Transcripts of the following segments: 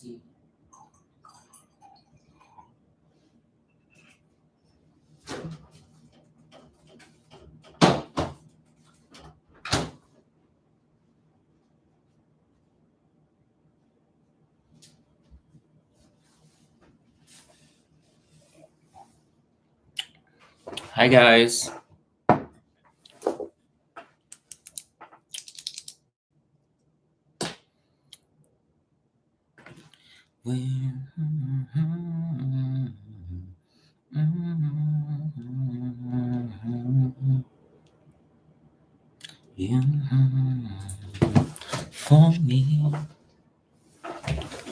see. Hi guys. You for me.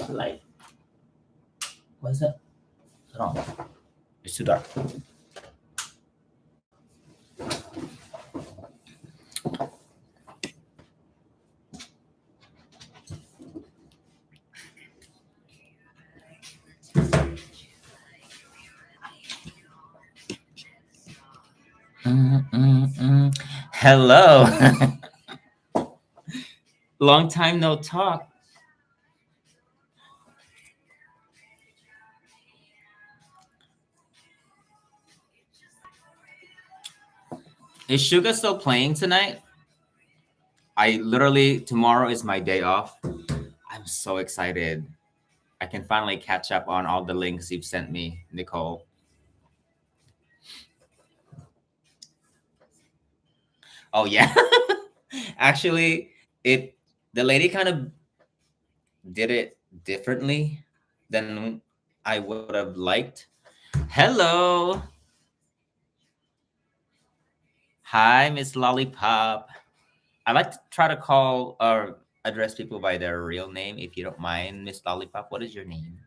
Light. What is that? Wrong. It's too dark. Hello. Long time no talk. Is Suga still playing tonight? I literally, tomorrow is my day off. I'm so excited. I can finally catch up on all the links you've sent me, Nicole. Oh yeah. Actually, the lady kind of did it differently than I would have liked. Hello. Hi, Miss Lollipop. I like to try to call or address people by their real name if you don't mind, Miss Lollipop. What is your name?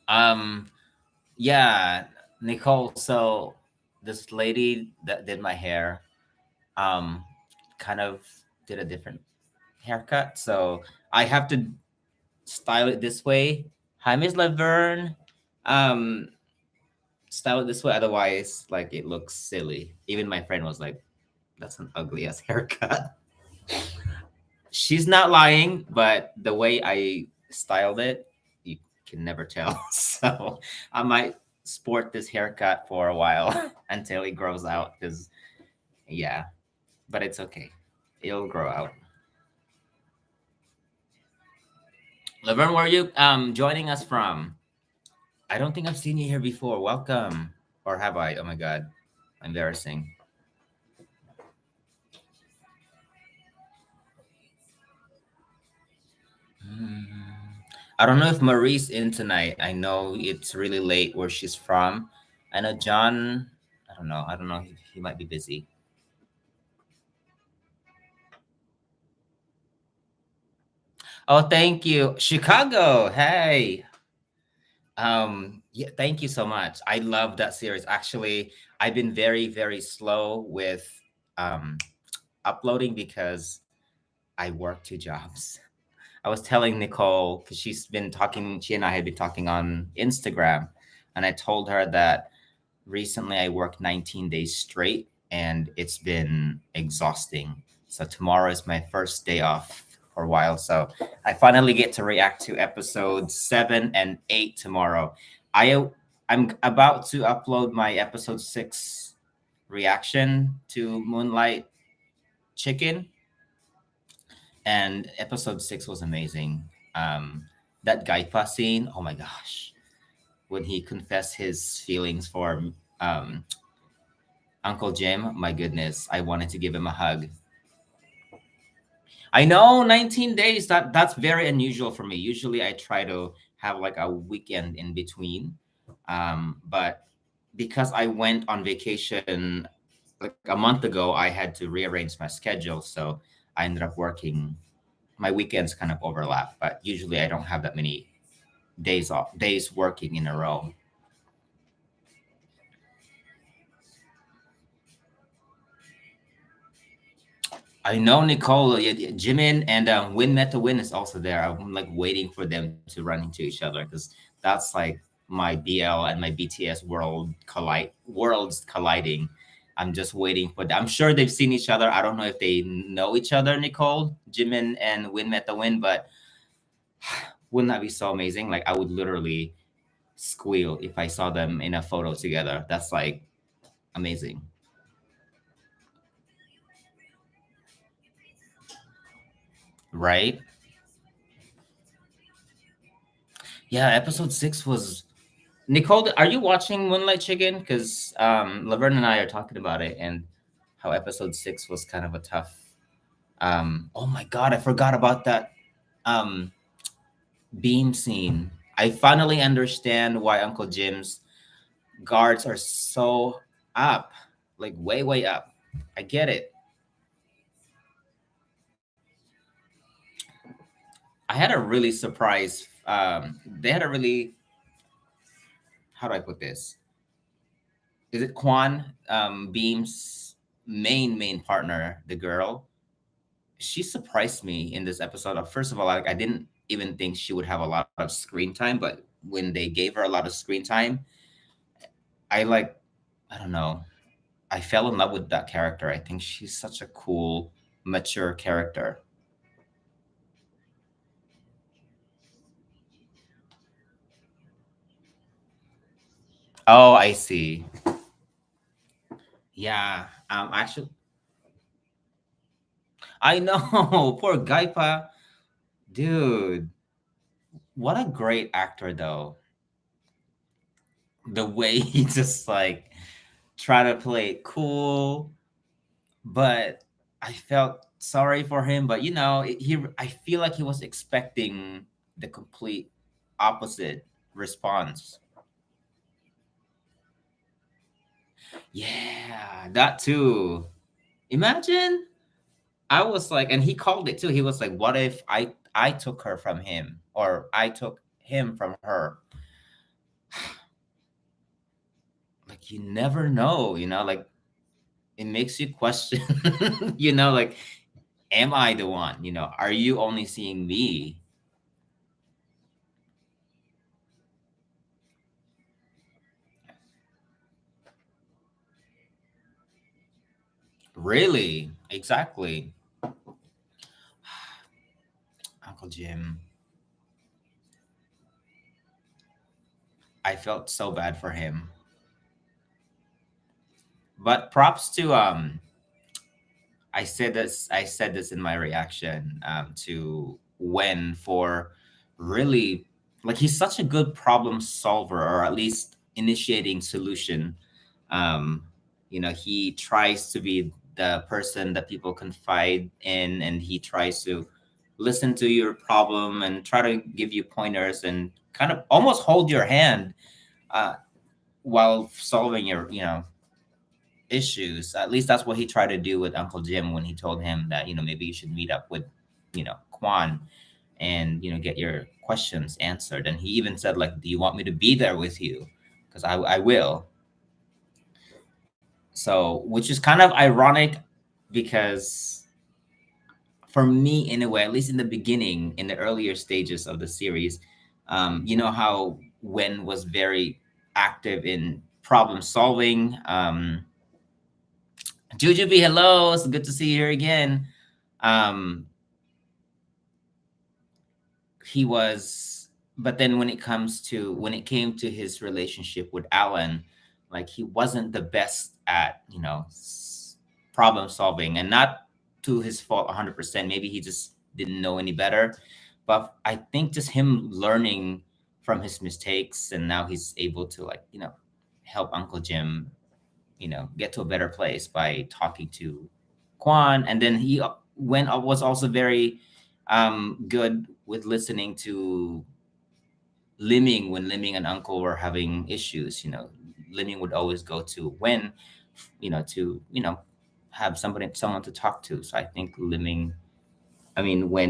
Um, yeah, Nicole. So this lady that did my hair, um, kind of did a different haircut. So I have to style it this way. Hi, Miss Laverne. Um, Style it this way, otherwise, like it looks silly. Even my friend was like, "That's an ugly ass haircut." She's not lying, but the way I styled it, you can never tell. So I might sport this haircut for a while until it grows out. Because yeah, but it's okay. It'll grow out. Laverne, where are you joining us from? I don't think I've seen you here before. Welcome. Or have I? Oh my god. Embarrassing. Mm. I don't know if Marie's in tonight. I know it's really late where she's from. I know John, I don't know. I don't know. He might be busy. Oh, thank you. Chicago. Hey. Yeah, thank you so much. I love that series. Actually, I've been very, very slow with um uploading because I work two jobs. I was telling Nicole because she and I had been talking on Instagram, and I told her that recently I worked 19 days straight and it's been exhausting. So tomorrow is my first day off for a while. So I finally get to react to episodes 7 and 8 tomorrow. I I'm about to upload my episode 6 reaction to Moonlight Chicken, and episode 6 was amazing. That Gaipa scene, oh my gosh, when he confessed his feelings for um, Uncle Jim, my goodness, I wanted to give him a hug. I know 19 days, that's very unusual for me. Usually I try to have like a weekend in between. But because I went on vacation like a month ago, I had to rearrange my schedule. So I ended up working, my weekends kind of overlap, but usually I don't have that many days working in a row. I know Nicole, Jimin and Win Meta Win is also there. I'm like waiting for them to run into each other because that's like my BL and my BTS worlds colliding. I'm just waiting for them. I'm sure they've seen each other. I don't know if they know each other, Nicole, Jimin and Win Met the Win, but wouldn't that be so amazing? Like I would literally squeal if I saw them in a photo together. That's like amazing. Right? Yeah, episode 6 was Nicole, are you watching Moonlight Chicken? Because Laverne and I are talking about it and how episode 6 was kind of a tough. Oh my God, I forgot about that um, beam scene. I finally understand why Uncle Jim's guards are so up, like way, way up. I get it. I had a really surprise. They had a really, how do I put this? Is it Quan, Beam's main partner, the girl? She surprised me in this episode. First of all, like I didn't even think she would have a lot of screen time, but when they gave her a lot of screen time, I like, I don't know, I fell in love with that character. I think she's such a cool, mature character. Oh, I see. Yeah. Actually, I know. Poor Gaipa, dude. What a great actor, though. The way he just like try to play it cool, but I felt sorry for him. But I feel like he was expecting the complete opposite response. Yeah, that too. Imagine I was like, and he called it too. He was like, "What if I took her from him, or I took him from her?" Like you never know, like it makes you question, like, am I the one? Are you only seeing me? Really? Exactly. Uncle Jim. I felt so bad for him. But props to I said this in my reaction to Wen for really, like, he's such a good problem solver, or at least initiating solution. Um, he tries to be the person that people confide in, and he tries to listen to your problem and try to give you pointers and kind of almost hold your hand uh, while solving your issues. At least that's what he tried to do with Uncle Jim when he told him that maybe you should meet up with Quan and get your questions answered. And he even said, like, do you want me to be there with you? Because I will. So, which is kind of ironic because for me, in a way, at least in the beginning, in the earlier stages of the series, you know how Wen was very active in problem solving. Jujubee, hello. It's good to see you here again. Um, he was, but then when it came to his relationship with Alan, like he wasn't the best at problem solving, and not to his fault 100%. Maybe he just didn't know any better. But I think just him learning from his mistakes, and now he's able to, like, help Uncle Jim get to a better place by talking to Quan. And then he was also very good with listening to Liming when Liming and Uncle were having issues. Liming would always go to Wen, to have someone to talk to. So I think Wen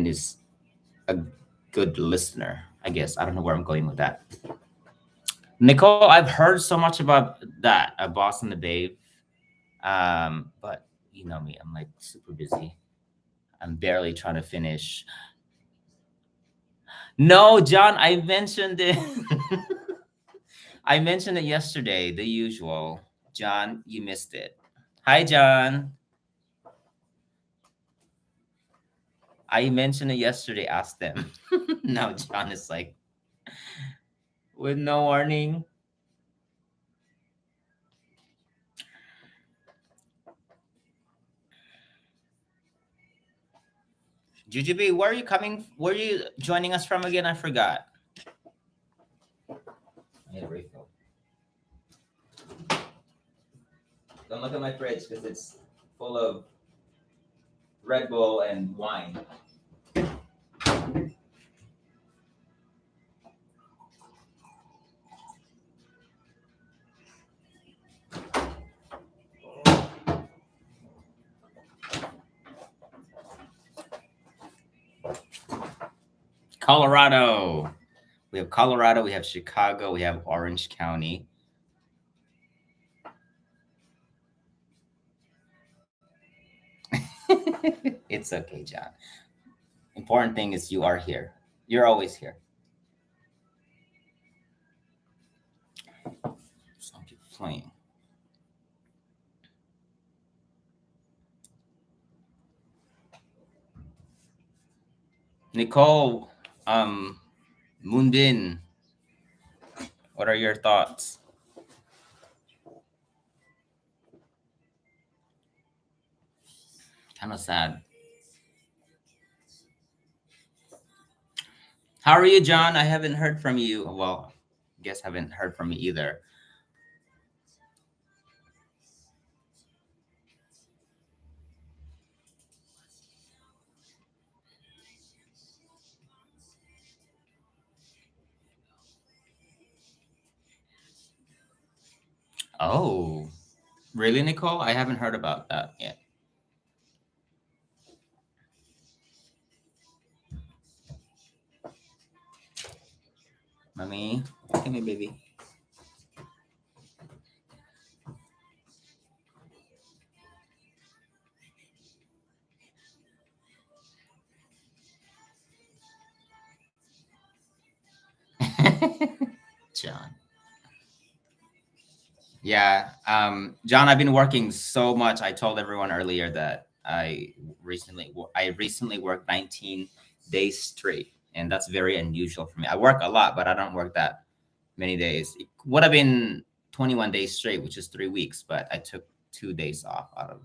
is a good listener. I guess I don't know where I'm going with that. Nicole, I've heard so much about that, Boss and the Babe. But you know me, I'm like super busy. I'm barely trying to finish. No, John, I mentioned it. I mentioned it yesterday, the usual. John, you missed it. Hi, John. I mentioned it yesterday. Ask them. Now John is like, with no warning. Jujubee, where are you coming? Where are you joining us from again? I forgot. I need a refill. Don't look at my fridge because it's full of Red Bull and wine. Colorado. We have Colorado, we have Chicago, we have Orange County. It's okay, John. Important thing is you are here. You're always here. So keep playing. Nicole, Moonbin, what are your thoughts? Kind of sad. How are you, John? I haven't heard from you. Well, guess haven't heard from you either. Oh, really, Nicole? I haven't heard about that yet. Mommy, come here, baby. John. Yeah, John, I've been working so much. I told everyone earlier that I recently worked 19 days straight, and that's very unusual for me. I work a lot, but I don't work that many days. It would have been 21 days straight, which is 3 weeks, but I took 2 days off out of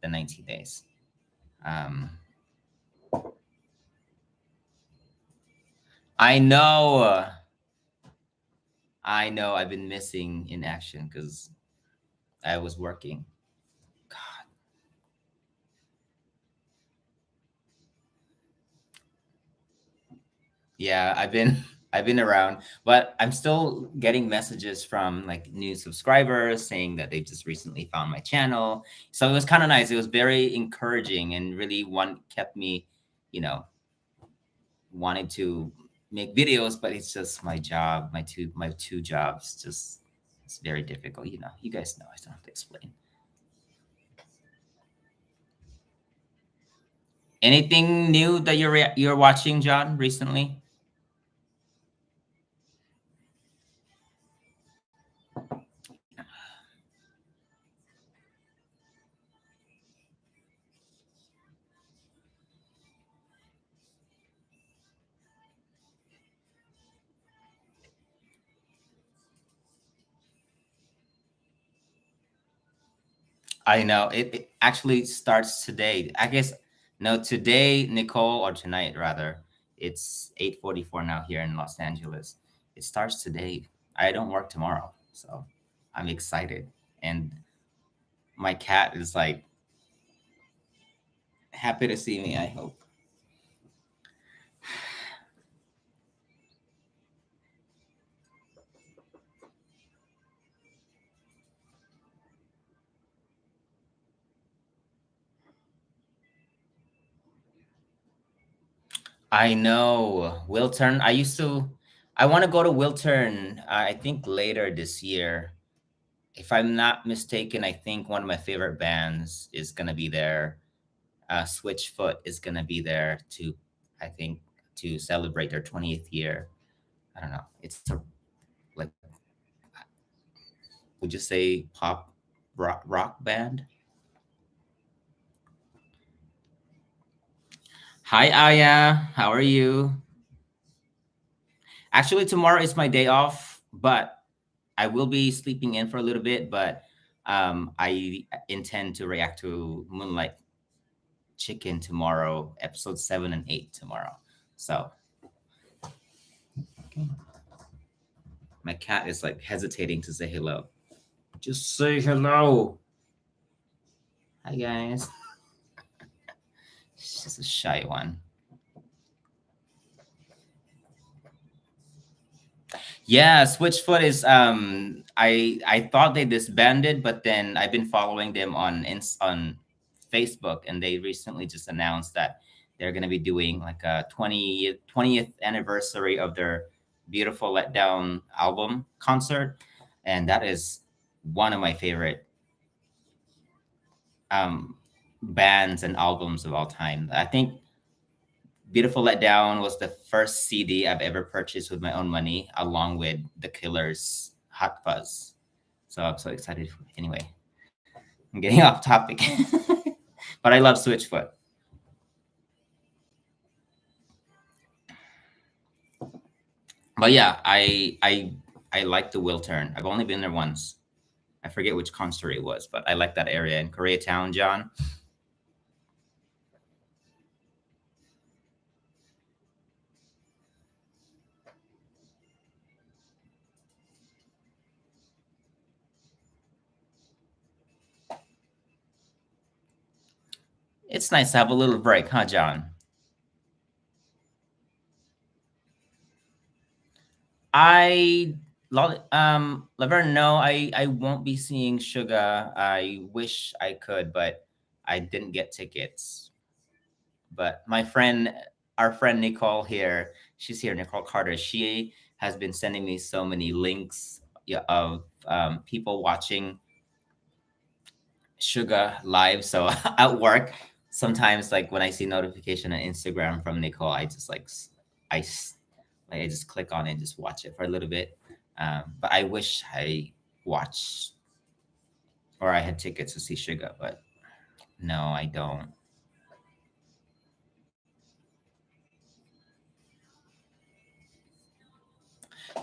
the 19 days. Um, I know, I know, I've been missing in action because I was working. God, yeah, I've been I've been around, but I'm still getting messages from like new subscribers saying that they just recently found my channel. So it was kind of nice. It was very encouraging and really one kept me, you know, wanting to make videos, but it's just my job, my two jobs just it's very difficult. You guys know I don't have to explain. Anything new that you're watching, John, recently? I know it actually starts today. I guess no, today, Nicole, or tonight rather. It's 8:44 now here in Los Angeles. It starts today. I don't work tomorrow, so I'm excited. And my cat is like happy to see me, I hope. I know. Wiltern. I want to go to Wiltern, I think later this year. If I'm not mistaken, I think one of my favorite bands is going to be there. Switchfoot is going to be there I think, to celebrate their 20th year. I don't know. It's a, like, would you say pop rock band? Hi, Aya. How are you? Actually, tomorrow is my day off, but I will be sleeping in for a little bit. But I intend to react to Moonlight Chicken tomorrow, episode 7 and 8 tomorrow. So my cat is like hesitating to say hello. Just say hello. Hi, guys. She's just a shy one. Yeah, Switchfoot is I thought they disbanded, but then I've been following them on Facebook, and they recently just announced that they're going to be doing like a 20th anniversary of their Beautiful Letdown album concert, and that is one of my favorite um bands and albums of all time. I think Beautiful Letdown was the first CD I've ever purchased with my own money, along with The Killers' Hot Fuzz. So I'm so excited. Anyway, I'm getting off topic, but I love Switchfoot. But yeah, I like the Will Turn. I've only been there once. I forget which concert it was, but I like that area in Koreatown, John. It's nice to have a little break, huh, John? I Laverne, no, I won't be seeing Sugar. I wish I could, but I didn't get tickets. But our friend Nicole here, she's here, Nicole Carter. She has been sending me so many links, yeah, of people watching Sugar live. So at work, sometimes like when I see notification on Instagram from Nicole, I just I s- like I just click on it and just watch it for a little bit. But I wish I watched or I had tickets to see Sugar, but no, I don't.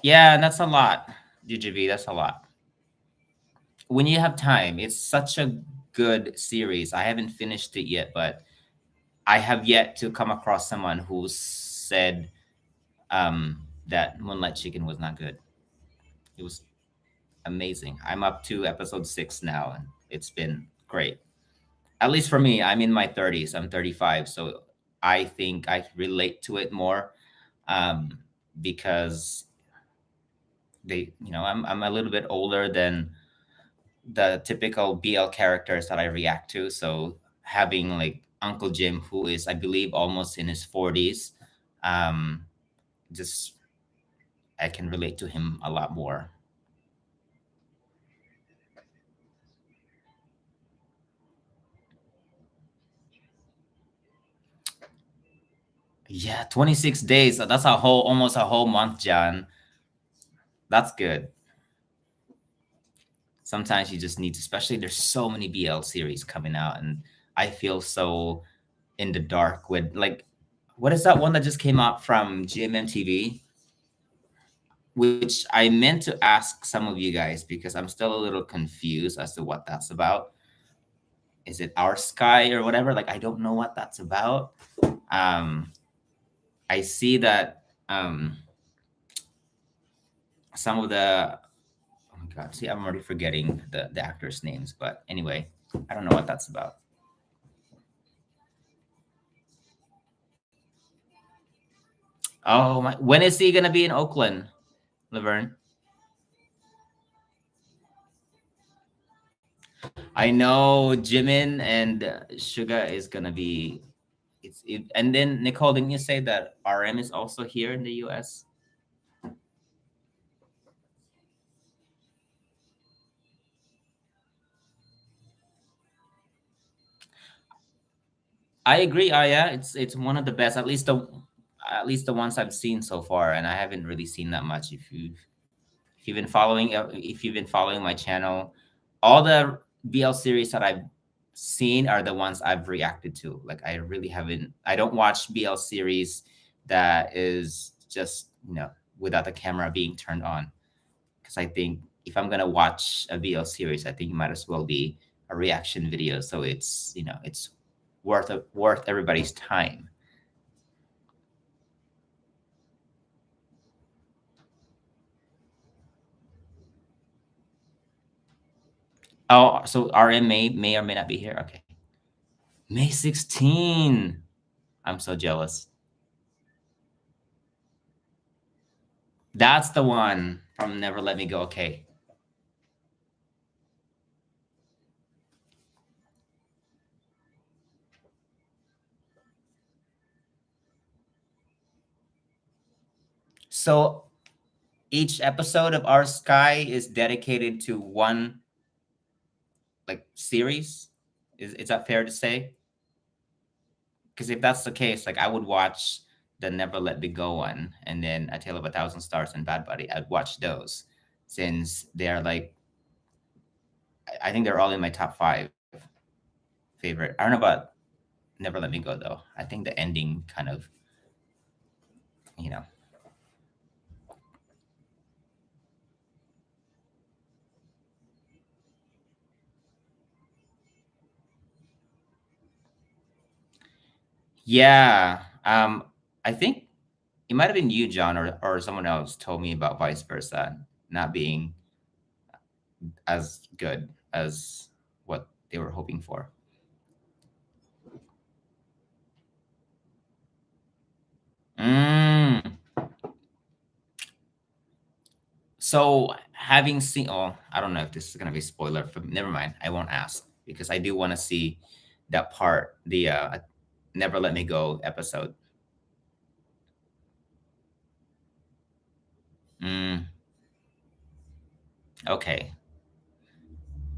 Yeah, and that's a lot, GGB. That's a lot. When you have time, it's such a good series. I haven't finished it yet, but I have yet to come across someone who said that Moonlight Chicken was not good. It was amazing. I'm up to episode 6 now, and it's been great. At least for me, I'm in my 30s. I'm 35, so I think I relate to it more um, because I'm a little bit older than the typical BL characters that I react to. So having like Uncle Jim, who is, I believe, almost in his 40s, um, just I can relate to him a lot more. Yeah, 26 days. That's almost a whole month, John. That's good. Sometimes you just need to, especially there's so many BL series coming out, and I feel so in the dark with like, what is that one that just came out from GMMTV? Which I meant to ask some of you guys because I'm still a little confused as to what that's about. Is it Our Sky or whatever? Like, I don't know what that's about. Um, I see that some of the oh my god, see, I'm already forgetting the actors' names, but anyway, I don't know what that's about. Oh my, when is he gonna be in Oakland, Laverne? I know Jimin and Suga is gonna be. And then Nicole, didn't you say that RM is also here in the US? I agree, Aya. It's one of the best, at least the ones I've seen so far, and I haven't really seen that much. If you've been following my channel, all the BL series that I've seen are the ones I've reacted to. Like I really haven't. I don't watch BL series that is just without the camera being turned on, because I think if I'm gonna watch a BL series, I think it might as well be a reaction video, so it's worth everybody's time. Oh, so RM may or may not be here. Okay, May 16. I'm so jealous. That's the one from Never Let Me Go. Okay. So each episode of Our Sky is dedicated to one like series. Is that fair to say? Because if that's the case, like I would watch the Never Let Me Go one, and then A Tale of a Thousand Stars and Bad Buddy. I'd watch those since they're like I think they're all in my top five favorite. I don't know about Never Let Me Go though. I think the ending kind of you know yeah. I think it might have been you, John, or someone else told me about vice versa not being as good as what they were hoping for. Mm. So having seen, oh, I don't know if this is gonna be a spoiler. For never mind, I won't ask because I do want to see that part, the "Never Let Me Go" episode. Mm, okay,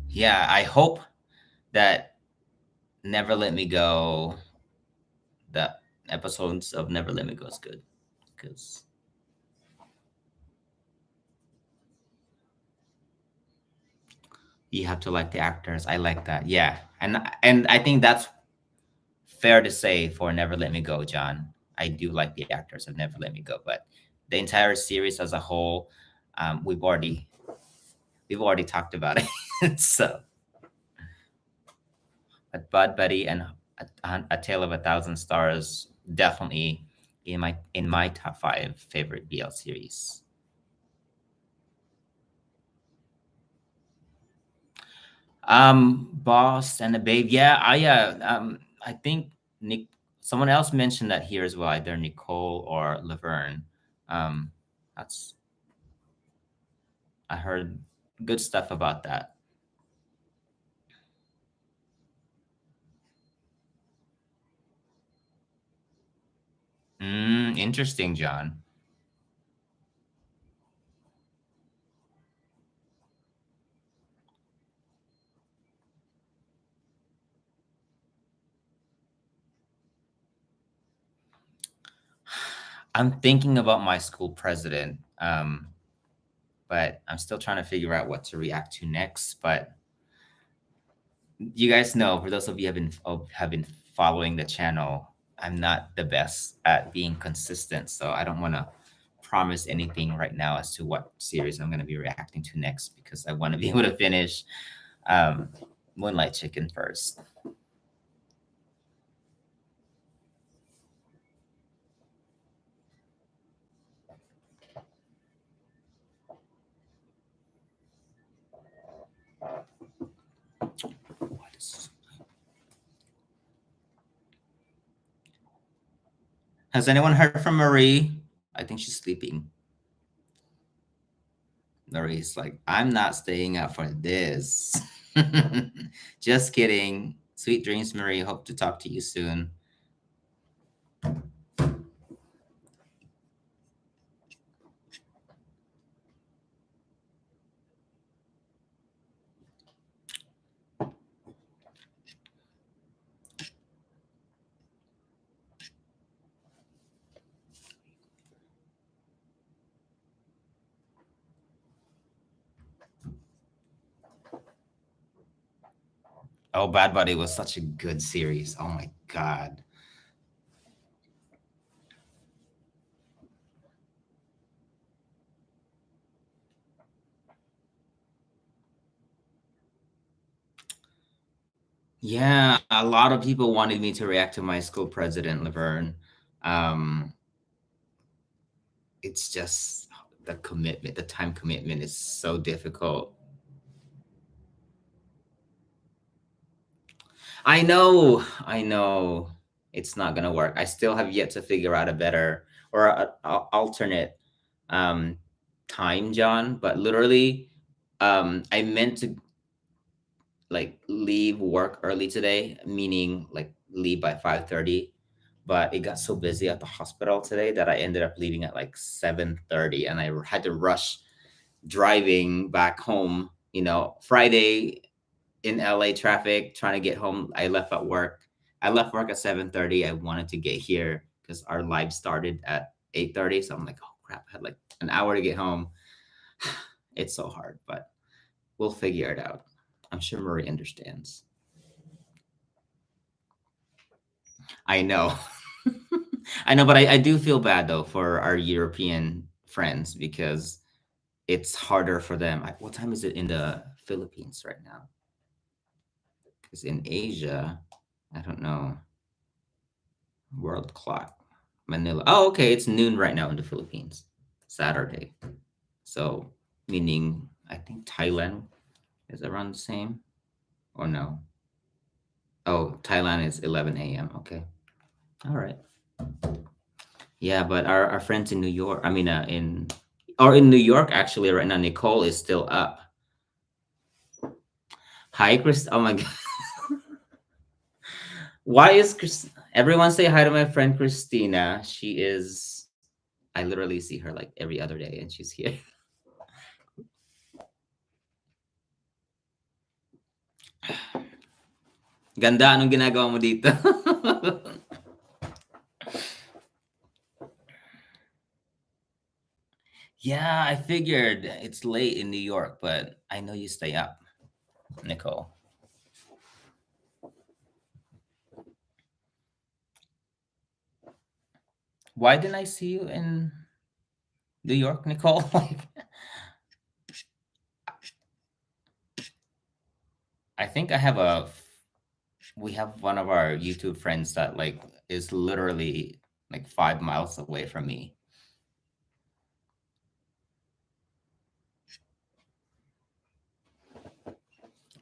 yeah, I hope that "Never Let Me Go," the episodes of "Never Let Me Go" is good because you have to like the actors. I like that. Yeah, and I think that's fair to say for Never Let Me Go, John. I do like the actors of Never Let Me Go, but the entire series as a whole, um, we've already we've already talked about it. So, but Bud Buddy and a Tale of a Thousand Stars definitely in my top five favorite BL series. Boss and the Babe. Yeah, I think Nick. Someone else mentioned that here as well, either Nicole or Laverne. Um, that's I heard good stuff about that. Interesting, John. I'm thinking about my school president, but I'm still trying to figure out what to react to next. But you guys know, for those of you have been following the channel, I'm not the best at being consistent, so I don't want to promise anything right now as to what series I'm going to be reacting to next because I want to be able to finish um, Moonlight Chicken first. What is- Has anyone heard from Marie? I think she's sleeping. Marie's like, I'm not staying up for this. Just kidding. Sweet dreams, Marie. Hope to talk to you soon. Oh, Bad Buddy was such a good series. Oh my god. Yeah, a lot of people wanted me to react to my school president, Laverne. Um, it's just the commitment, the time commitment is so difficult. I know it's not gonna work. I still have yet to figure out a better or alternate um time, John. But literally, I meant to like leave work early today, meaning like leave by 5:30. But it got so busy at the hospital today that I ended up leaving at like 7:30, and I had to rush driving back home. Friday in LA traffic, trying to get home. I left at work. I left work at 7:30. I wanted to get here because our live started at 8:30. So I'm like, oh crap, I had like an hour to get home. It's so hard, but we'll figure it out. I'm sure Marie understands. I know. I know, but I do feel bad though for our European friends because it's harder for them. What time is it in the Philippines right now? Because in Asia, I don't know. World clock. Manila. Oh, okay. It's noon right now in the Philippines. Saturday. So, meaning, I think Thailand is around the same. Or no? Oh, Thailand is 11 a.m. Okay. All right. Yeah, but our friends in New York, I mean, in New York, actually, right now, Nicole is still up. Hi, Chris. Oh my God. Why is Chris? Everyone say hi to my friend Christina. She is, I literally see her like every other day and she's here. Ganda, anong ginagawa mo dito? Yeah, I figured it's late in New York, but I know you stay up, Nicole. Why didn't I see you in New York, Nicole? Like, I think we have one of our YouTube friends that like is literally like 5 miles away from me.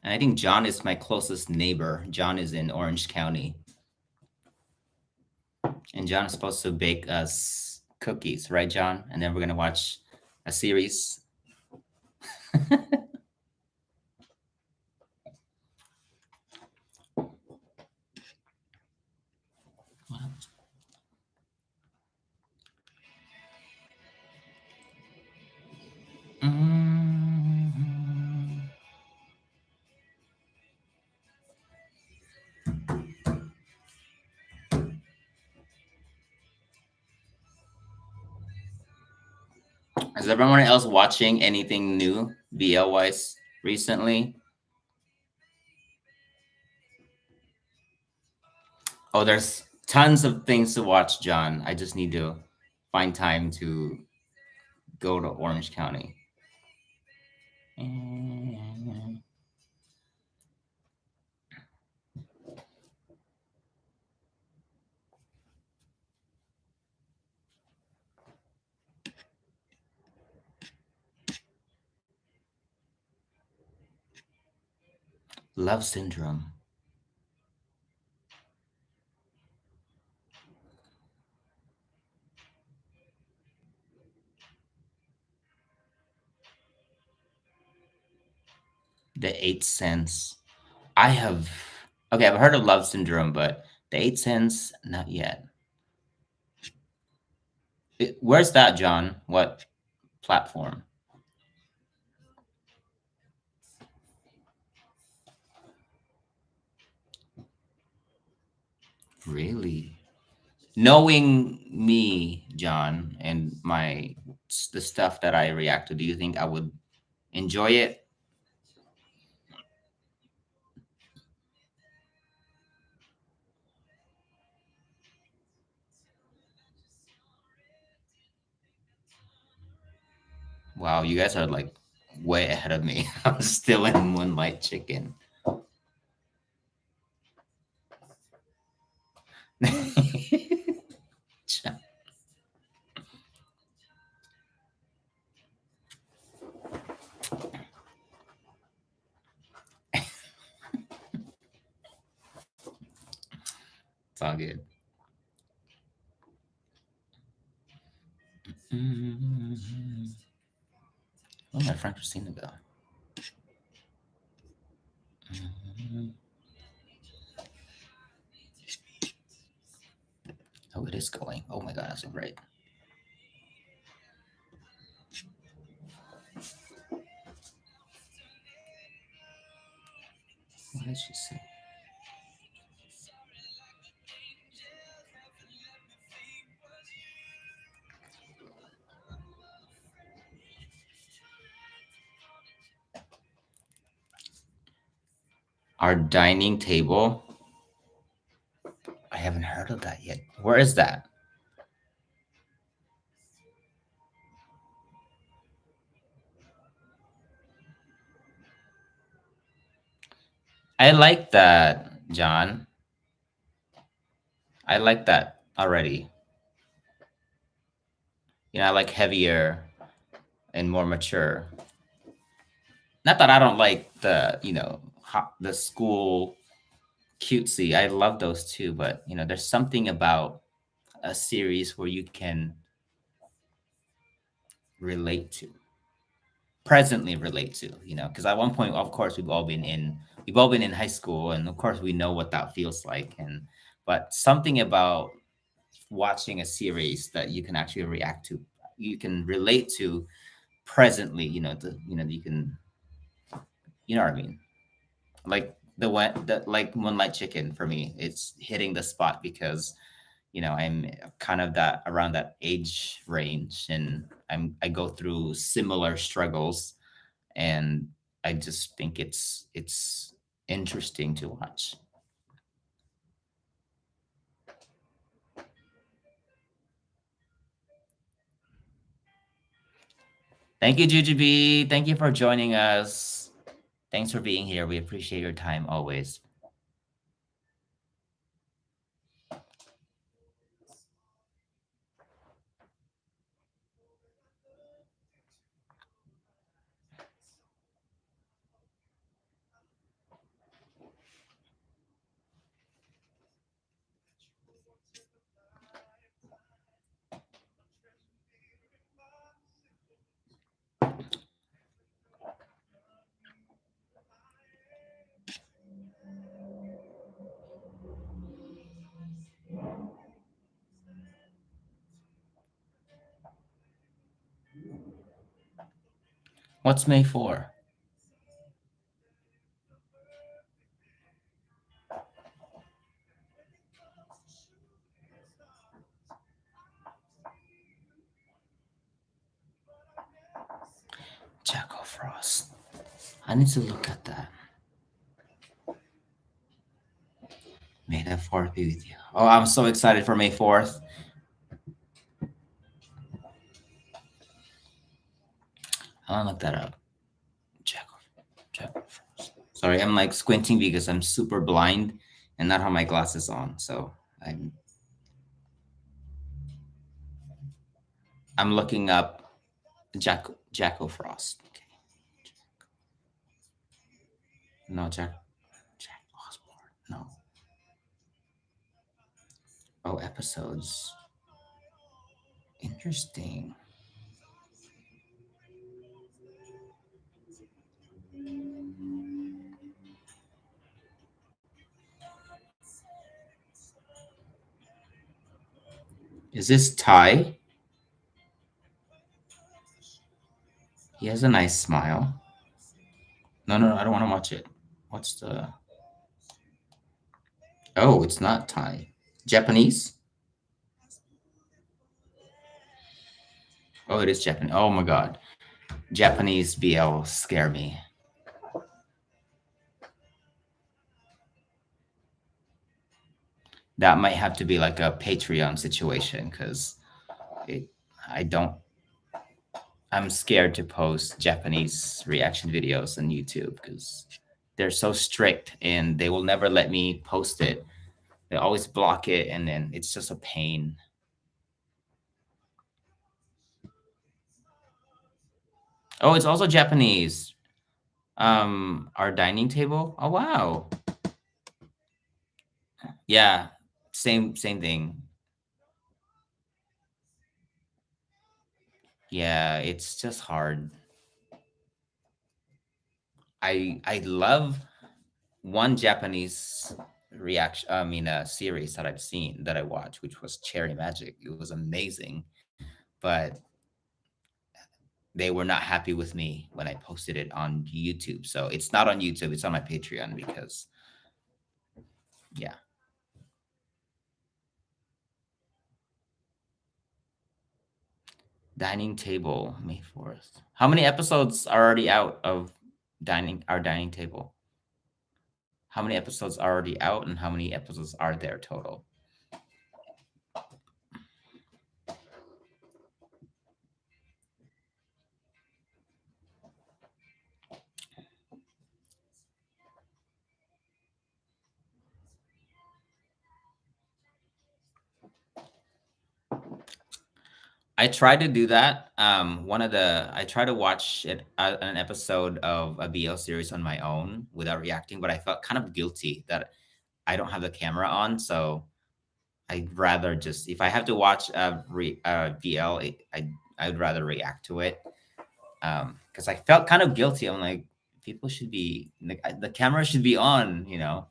And I think John is my closest neighbor. John is in Orange County. And John is supposed to bake us cookies, right, John? And then we're gonna watch a series. Mhm. Is everyone else watching anything new BL wise recently? Oh, there's tons of things to watch, John. I just need to find time to go to Orange County. Love Syndrome. The Eighth Sense. I have okay, I've heard of Love Syndrome, but the Eighth Sense, not yet. Where's that, John? What platform? Really? Knowing me, John, and the stuff that I react to, do you think I would enjoy it? Wow, you guys are like way ahead of me. I'm still in Moonlight Chicken. It's all good. Mhm. Oh, my friend Christina go. Mhm. Oh, it is going. Oh my god, that's so great. What did she say? Our dining table. I haven't heard of that yet. Where is that? I like that, John. I like that already. I like heavier and more mature. Not that I don't like the school cutesy. I love those too, but there's something about a series where you can relate to, presently relate to, because at one point, of course, we've all been in high school, and of course, we know what that feels like, but something about watching a series that you can actually react to, you can relate to presently, you can, you know what I mean? Like the one that like Moonlight Chicken for me, it's hitting the spot because I'm kind of that around that age range, and I go through similar struggles, and I just think it's interesting to watch. Thank you, Jujubee. Thank you for joining us. Thanks for being here. We appreciate your time always. What's May for? Jack of Frost. I need to look at that. May the 4th be with you. Oh, I'm so excited for May 4th. I want to look that up. Jack of Frost. Sorry, I'm like squinting because I'm super blind and not have my glasses on. So I'm looking up Jack of Frost. Okay. No, Jack Osborne. No. Oh, episodes. Interesting. Is this Ty? He has a nice smile. No, no, no, I don't want to watch it. What's the? Oh, it's not Thai. Japanese? Oh, it is Japanese. Oh my god. Japanese BL scare me. That might have to be like a Patreon situation because it I don't I'm scared to post Japanese reaction videos on YouTube because they're so strict and they will never let me post it. They always block it, and then it's just a pain. Oh, it's also Japanese. Our dining table. Oh wow. Yeah, same thing. Yeah, it's just hard. I love one Japanese reaction. I mean, a series that I've seen that I watched, which was Cherry Magic. It was amazing, but they were not happy with me when I posted it on YouTube. So it's not on YouTube. It's on my Patreon because yeah, dining table May 4th. How many episodes are already out of dining table? How many episodes are already out, and how many episodes are there total? I tried to do that. I tried to watch an episode of a BL series on my own without reacting, but I felt kind of guilty that I don't have the camera on. So I'd rather just, if I have to watch BL, I'd rather react to it. Because I felt kind of guilty. I'm like, people should be, the camera should be on, you know.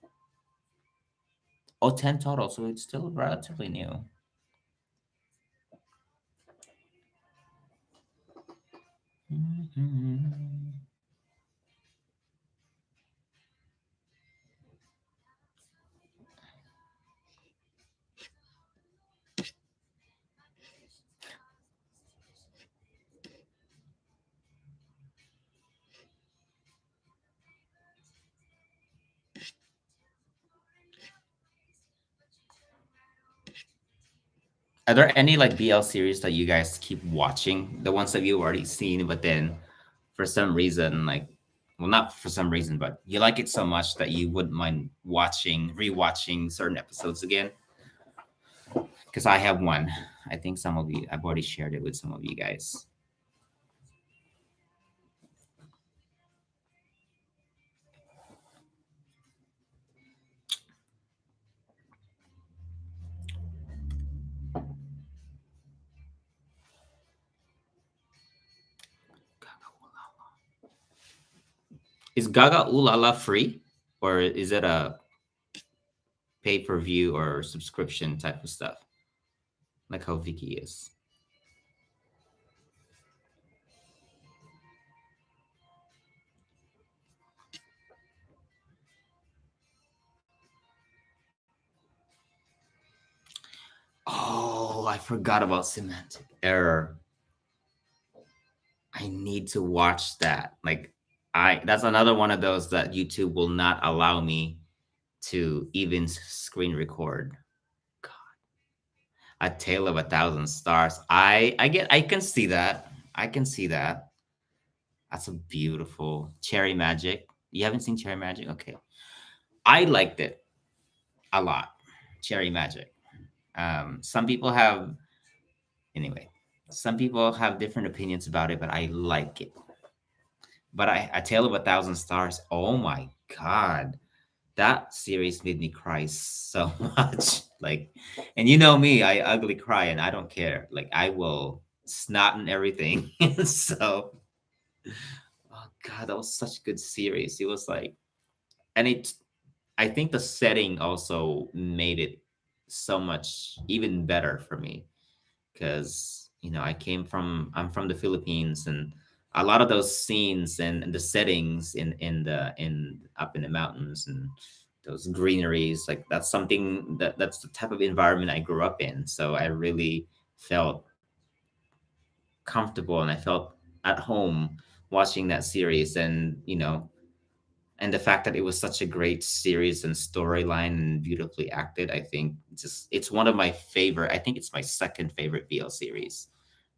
Oh, 10 total. So it's still relatively new. Mhm. Are there any like BL series that you guys keep watching? The ones that you've already seen, but then for some reason, like, well, not for some reason, but you like it so much that you wouldn't mind rewatching certain episodes again? Because I have one. I think some of you, I've already shared it with some of you guys. Is Gaga Ulala free, or is it a pay per view or subscription type of stuff, like how Vicky is? Oh, I forgot about Semantic Error. I need to watch that. Like, I that's another one of those that YouTube will not allow me to even screen record. God, A Tale of a Thousand Stars. I can see that. I can see that. That's a beautiful Cherry Magic. You haven't seen Cherry Magic? Okay. I liked it a lot. Cherry Magic. Some people have anyway. Some people have different opinions about it, but I like it. But A Tale of a Thousand Stars. Oh my god, that series made me cry so much. Like, and you know me, I ugly cry, and I don't care. Like, I will snot and everything. So, oh god, that was such a good series. It was like, and it. I think the setting also made it so much even better for me because I'm from the Philippines, and a lot of those scenes and the settings in up in the mountains and those greeneries, like that's the type of environment I grew up in. So I really felt comfortable and I felt at home watching that series, and the fact that it was such a great series and storyline and beautifully acted, I think just it's one of my favorite. I think it's my second favorite BL series.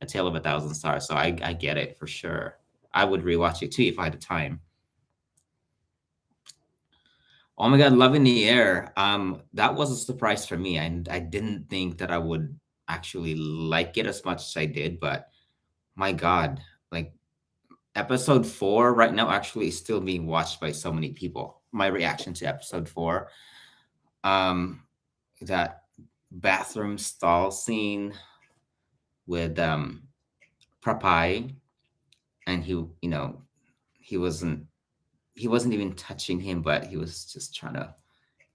A Tale of a Thousand Stars. So I get it for sure. I would rewatch it too if I had the time. Oh my God, Love in the Air. That was a surprise for me. I didn't think that I would actually like it as much as I did, but my God, like episode 4 right now actually is still being watched by so many people. My reaction to episode 4, um, that bathroom stall scene with Prapai, and he wasn't he wasn't even touching him, but he was just trying to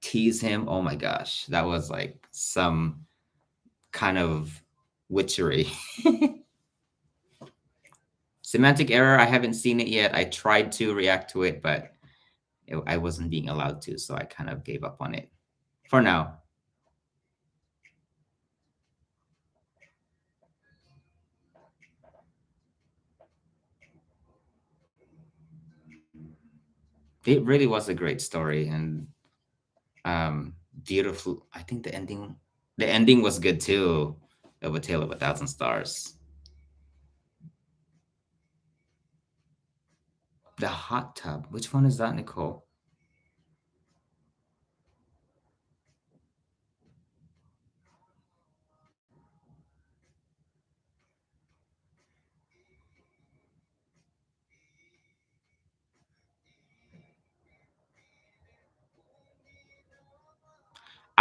tease him. Oh my gosh, that was like some kind of witchery. Semantic Error, I haven't seen it yet. I tried to react to it, but I wasn't being allowed to, so I kind of gave up on it for now. It really was a great story and beautiful. I think the ending was good too, of A Tale of a Thousand Stars. The hot tub. Which one is that, Nicole?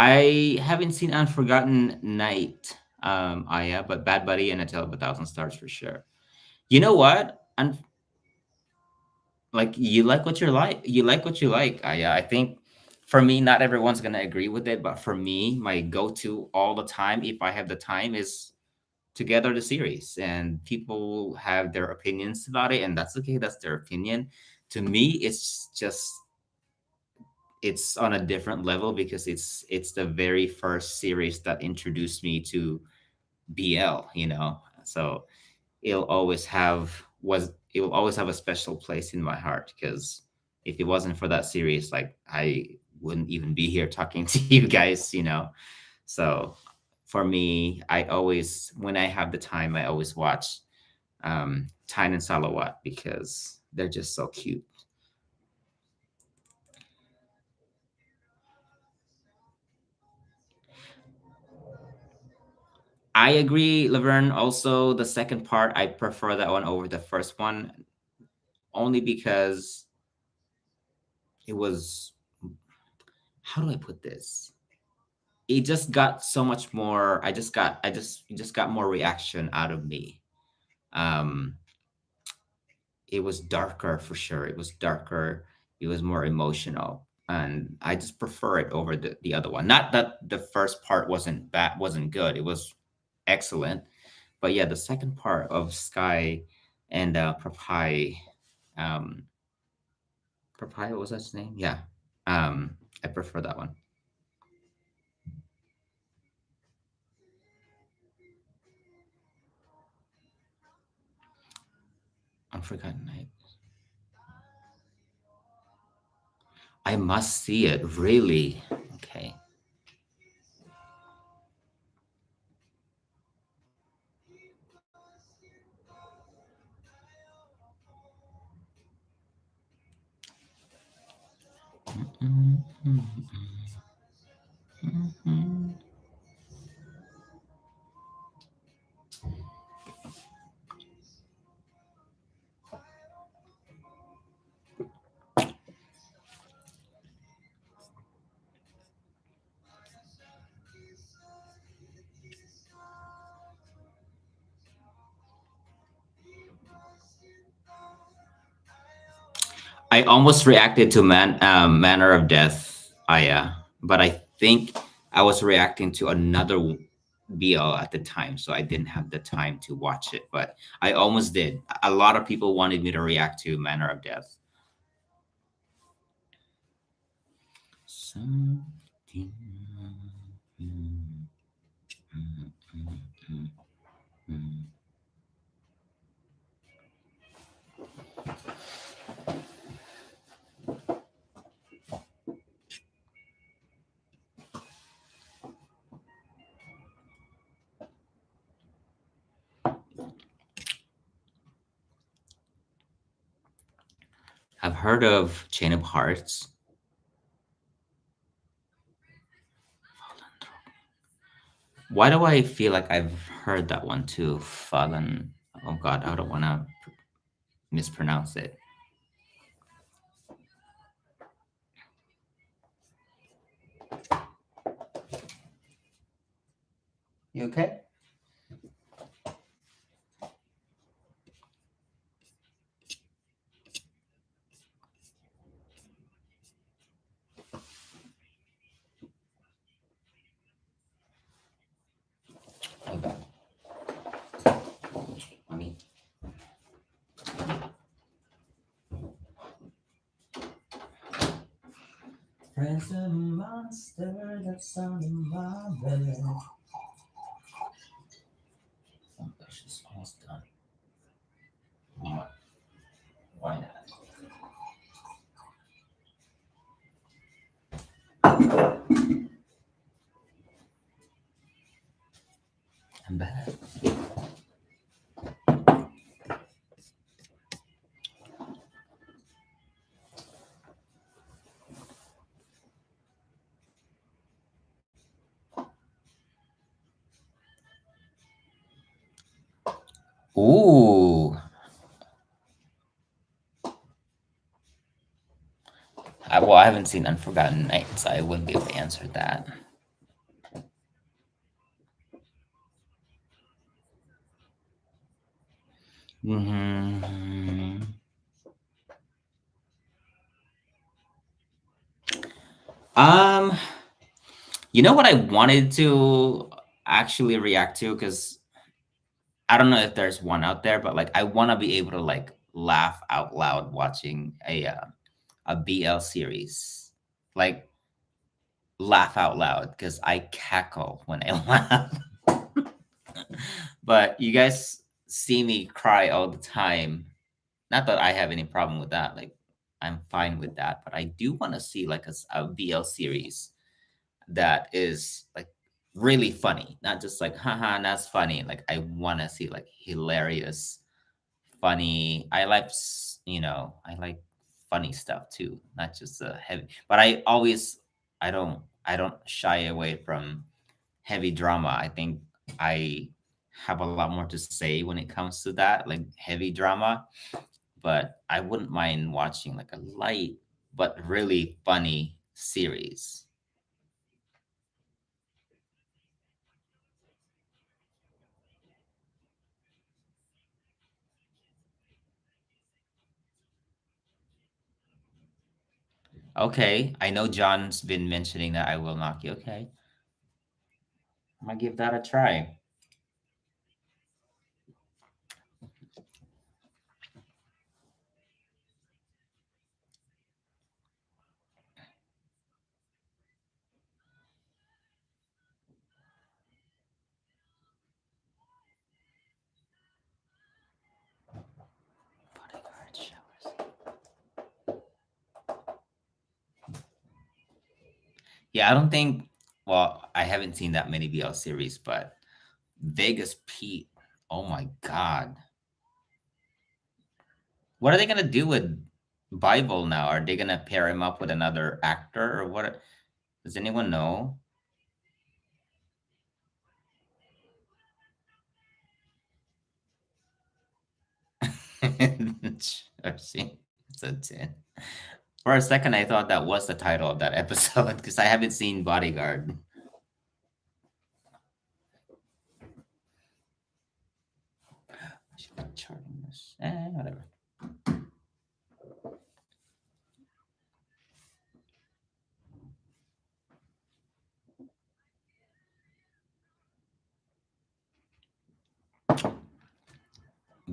I haven't seen Unforgotten Night, Aya, but Bad Buddy and A Tale of a Thousand Stars for sure. You know what? Like you like what you like. You like what you like. I think for me, not everyone's gonna agree with it, but for me, my go-to all the time, if I have the time, is Together the series. And people have their opinions about it, and that's okay. That's their opinion. To me, it's on a different level because it's the very first series that introduced me to BL. So it will always have a special place in my heart because if it wasn't for that series, like I wouldn't even be here talking to you guys. So for me, I always when I have the time, I always watch Tyne and Salawat because they're just so cute. I agree, Laverne. Also, the second part, I prefer that one over the first one, only because it was, how do I put this? It just got so much more. It just got more reaction out of me. Um, it was darker for sure. It was darker. It was more emotional, and I just prefer it over the other one. Not that the first part wasn't good. It was excellent, but yeah, the second part of Sky and Prapai, um, Prapai, what was that his name? Yeah, I prefer that one. Unforgotten Night. I must see it. Really? Okay. I almost reacted to Manner of Death, Aya, but I think I was reacting to another BL at the time, so I didn't have the time to watch it. But I almost did. A lot of people wanted me to react to Manner of Death. Something. I've heard of Chain of Hearts. Why do I feel like I've heard that one too? Fallen. Oh God, I don't want to mispronounce it. You okay? Hold on. Let me. There's a monster that's on my bed. Oh gosh, it's almost done. Why not? I'm back. Ooh. Well, I haven't seen Unforgotten Nights, so I wouldn't be able to answer that. Hmm. Um, you know what I wanted to actually react to, because I don't know if there's one out there, but like I want to be able to like laugh out loud watching a BL series, like laugh out loud because I cackle when I laugh. But you guys see me cry all the time. Not that I have any problem with that. Like I'm fine with that, but I do want to see like a BL series that is like really funny, not just like haha, that's funny. Like I want to see like hilarious, funny. I like funny stuff too, not just heavy. But I don't shy away from heavy drama. I think I have a lot more to say when it comes to that, like heavy drama. But I wouldn't mind watching like a light but really funny series. Okay, I know John's been mentioning that I will knock you. Okay, I'm gonna give that a try. Bodyguard showers. Yeah, I don't think. Well, I haven't seen that many BL series, but Vegas Pete. Oh my God, what are they gonna do with Bible now? Are they gonna pair him up with another actor or what? Does anyone know? Jersey. It's a 10. For a second, I thought that was the title of that episode because I haven't seen Bodyguard. I should be charting this. Whatever.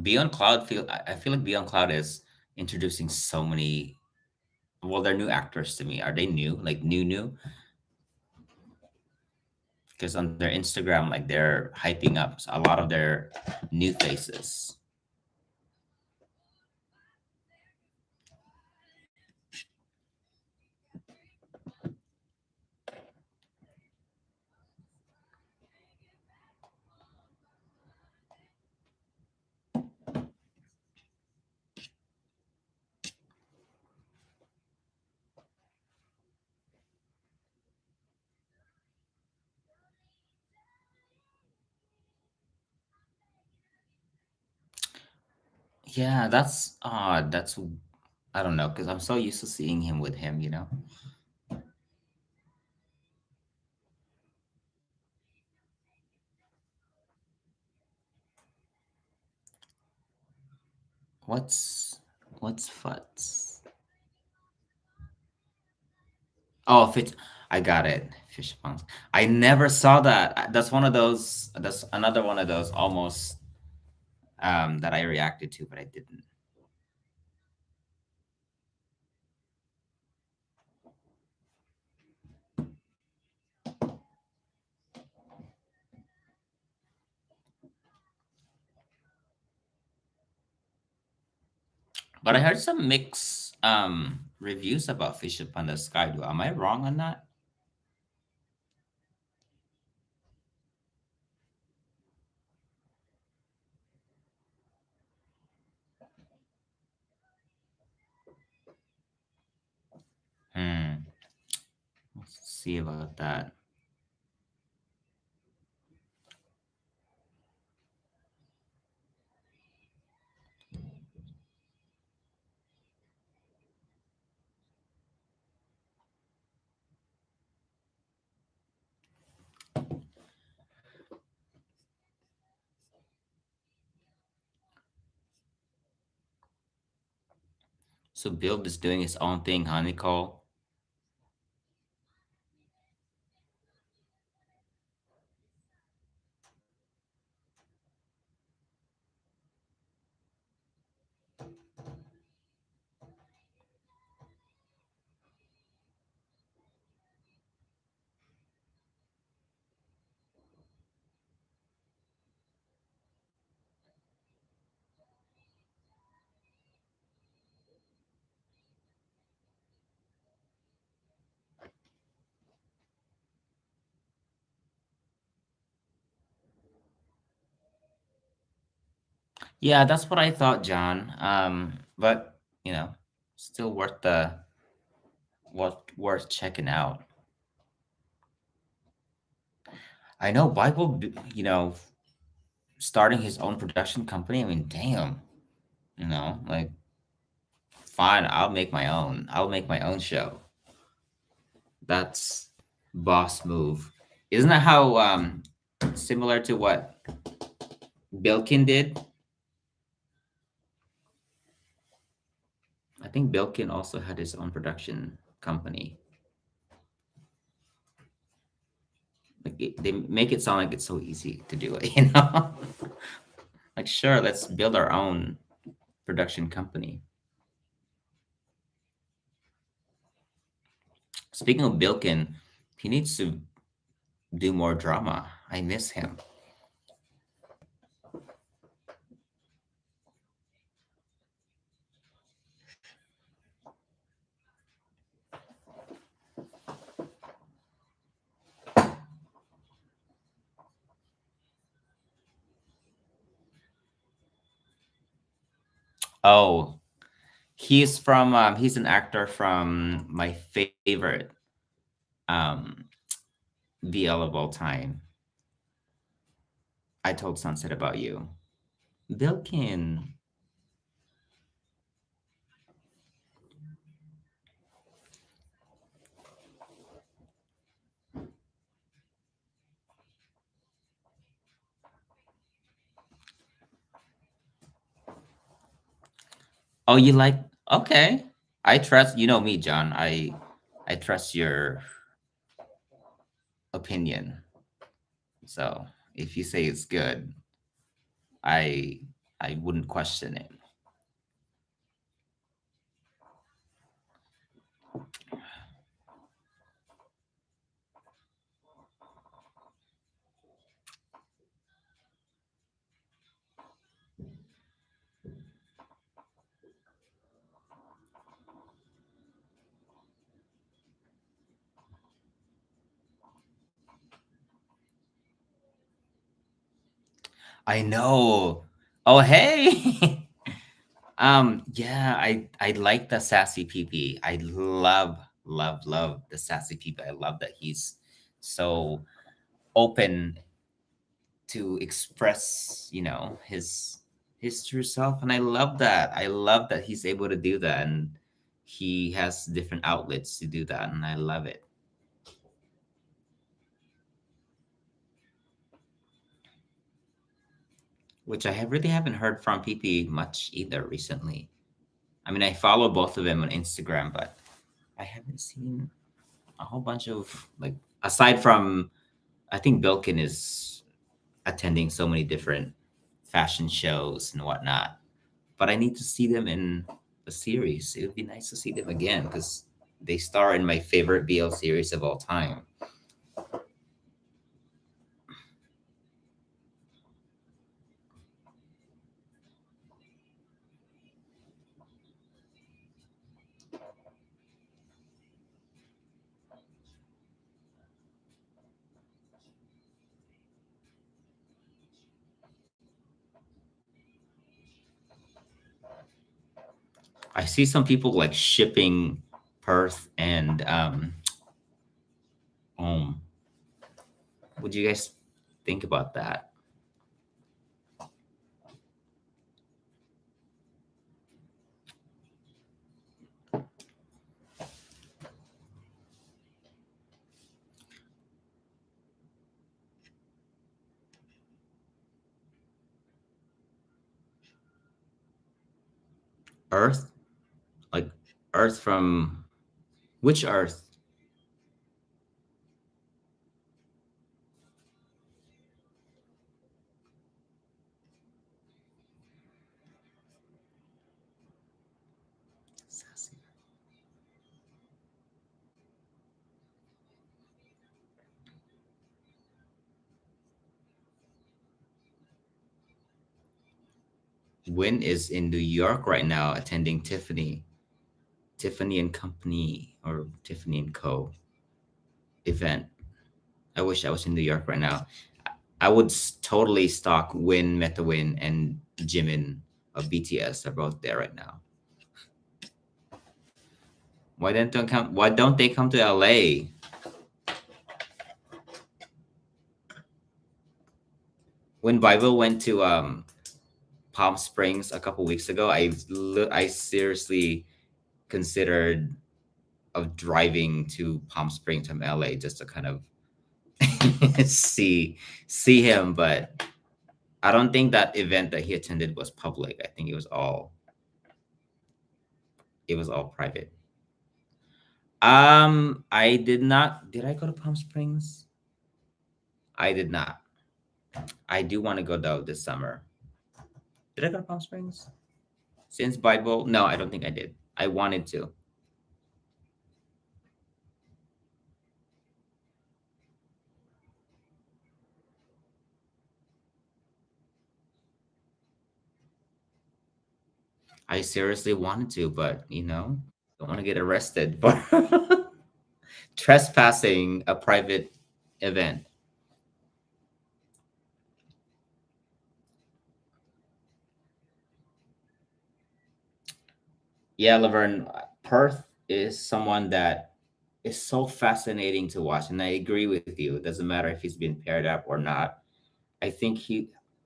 Beyond Cloud I feel like Beyond Cloud is introducing so many. Well, they're new actors to me. Are they new? Like new? Because on their Instagram, like they're hyping up a lot of their new faces. Yeah, that's odd. I don't know, because I'm so used to seeing him with him, you know? What's what's Futz? Oh, Fitz. I got it. Fish ponds. I never saw that. That's one of those. That's another one of those almost that I reacted to, but I didn't. But I heard some mixed reviews about Fish Upon the Sky. Am I wrong on that? Hmm. Let's see about that. So Bill is doing his own thing, huh, Nicole? Yeah, that's what I thought, John. But you know, still worth checking out. I know starting his own production company. I mean, damn, like fine, I'll make my own show. That's boss move. Isn't that how similar to what Bilkin did? I think Bilkin also had his own production company. They make it sound like it's so easy to do it, you know? Like, sure, let's build our own production company. Speaking of Bilkin, he needs to do more drama. I miss him. Oh, he's an actor from my favorite um BL of all time. I told Sunset about you. Bilkin. Oh, you like okay. I trust you know me, John. I trust your opinion. So if you say it's good, I I wouldn't question it. I know. Oh, hey. Yeah, I like the sassy PP. I love the sassy PP. I love that he's so open to express, his his true self, and I love that. I love that he's able to do that, and he has different outlets to do that, and I love it. Which I have really haven't heard from PP much either recently. I mean, I follow both of them on Instagram, but I haven't seen a whole bunch of like, aside from, I think Bilkin is attending so many different fashion shows and whatnot. But I need to see them in a series. It would be nice to see them again because they star in my favorite BL series of all time. I see some people like shipping Perth and Om. What do you guys think about that? Earth? Like Earth from which Earth? Win is in New York right now attending Tiffany and Company or Tiffany and Co. event. I wish I was in New York right now. I would totally stalk Win, Meta Win, and Jimin of BTS are both there right now. Why don't they come to LA? When Bible went to Palm Springs a couple weeks ago, I seriously considered of driving to Palm Springs from LA just to kind of see see him, but I don't think that event that he attended was public. I think it was all private. I did not. Did I go to Palm Springs? I did not. I do want to go though this summer. Did I go to Palm Springs? Since Bible? No, I don't think I did. I wanted to. I seriously wanted to, but don't want to get arrested for trespassing a private event. Yeah, Laverne, Perth is someone that is so fascinating to watch, and I agree with you. It doesn't matter if he's been paired up or not. I think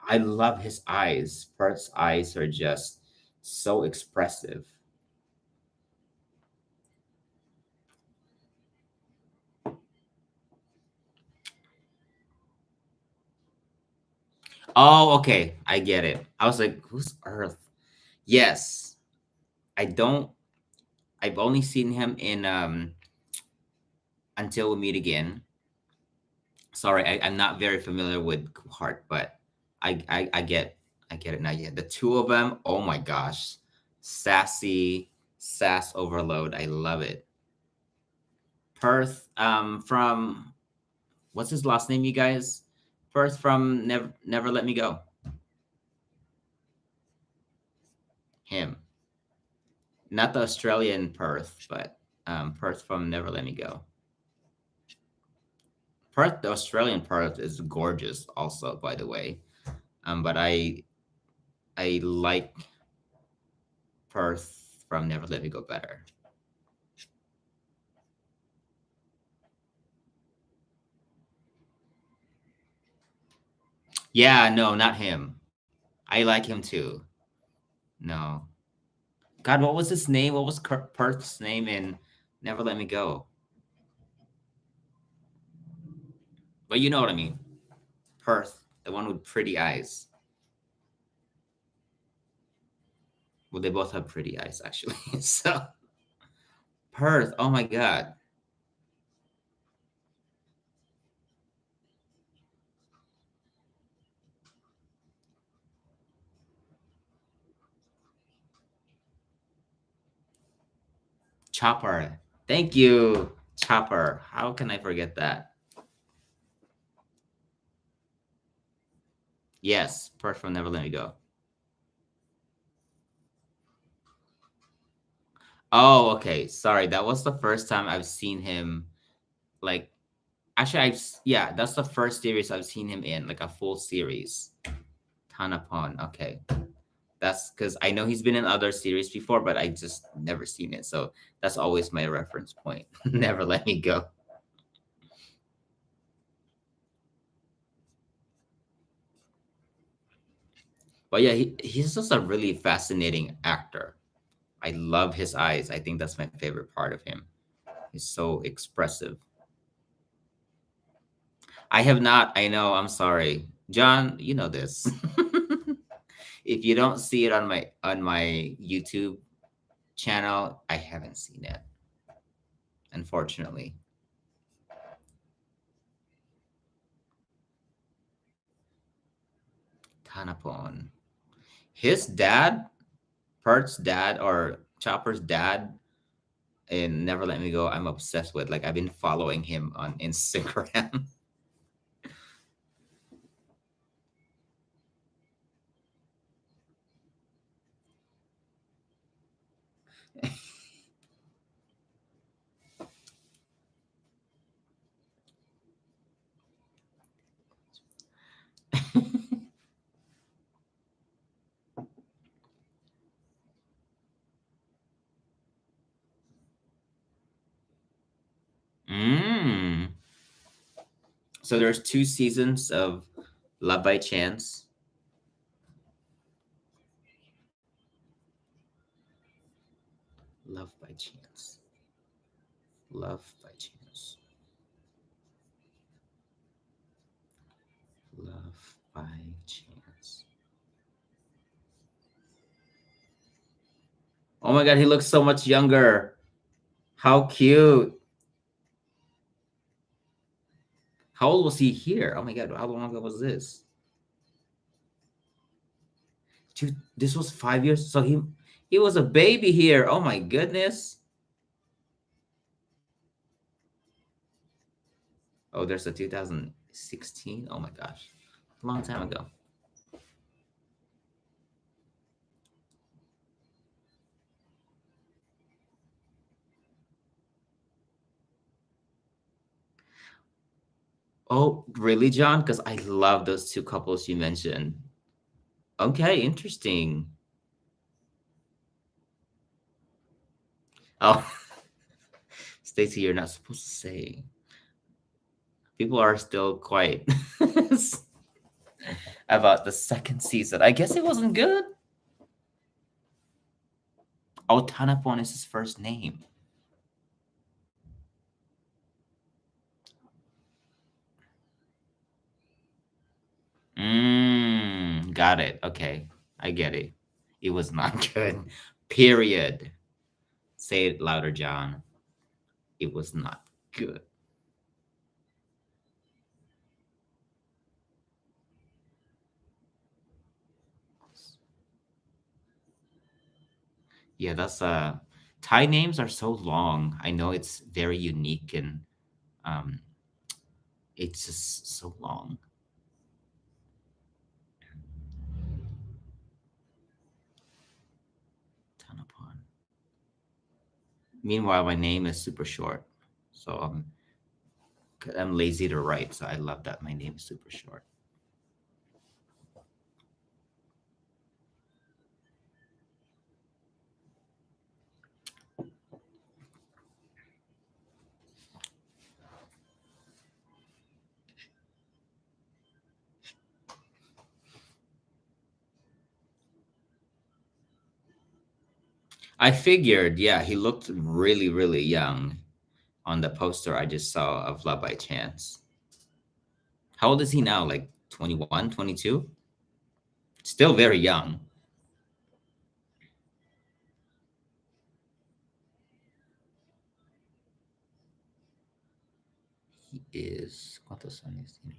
I love his eyes. Perth's eyes are just so expressive. Oh, okay. I get it. I was like, who's Earth? Yes. I don't, I've only seen him in Until We Meet Again. Sorry, I'm not very familiar with Heart, but I get it now. Yeah, the two of them, oh my gosh. Sassy, sass overload. I love it. Perth, from what's his last name, you guys? Perth from Never Let Me Go. Him. Not the Australian Perth, but Perth from Never Let Me Go. Perth, the Australian Perth is gorgeous also, by the way. But I like Perth from Never Let Me Go better. Yeah, no, not him. I like him too. No. God, what was his name? What was Perth's name in Never Let Me Go? But you know what I mean. Perth, the one with pretty eyes. Well, they both have pretty eyes, actually. So, Perth, oh my God. Chopper. Thank you, Chopper. How can I forget that? Yes, Perth from Never Let Me Go. Oh, okay. Sorry. That was the first time I've seen him. Like, actually, yeah, that's the first series I've seen him in, like a full series. Tanapon. Okay. That's because I know he's been in other series before, but I just never seen it. So that's always my reference point. Never Let Me Go. But yeah, he's just a really fascinating actor. I love his eyes. I think that's my favorite part of him. He's so expressive. I have not. I know. I'm sorry, John. You know this. If you don't see it on my YouTube channel, I haven't seen it, unfortunately. Tanapon. His dad, Pert's dad, or Chopper's dad, in Never Let Me Go, I'm obsessed with. Like I've been following him on Instagram. Mm. So there's two seasons of Love by Chance. Love by Chance. Love by Chance. Love by Chance. Oh my God, he looks so much younger. How cute. How old was he here? Oh my God, how long ago was this? Dude, this was 5 years. So he was a baby here. Oh my goodness. Oh, there's a 2016. Oh my gosh. A long time ago. Oh, really, John? Because I love those two couples you mentioned. Okay, interesting. Oh, Stacy, you're not supposed to say. People are still quite about the second season. I guess it wasn't good. Oh, Tanapon is his first name. Got it. Okay, I get it. It was not good. Period. Say it louder, John. It was not good. Yeah, that's Thai names are so long. I know it's very unique and um it's just so long. Tanapon. Meanwhile, my name is super short. So I'm lazy to write, so I love that my name is super short. I figured, yeah, he looked really, really young on the poster I just saw of Love by Chance. How old is he now? Like 21, 22? Still very young. He is. ¿Cuántos años tiene?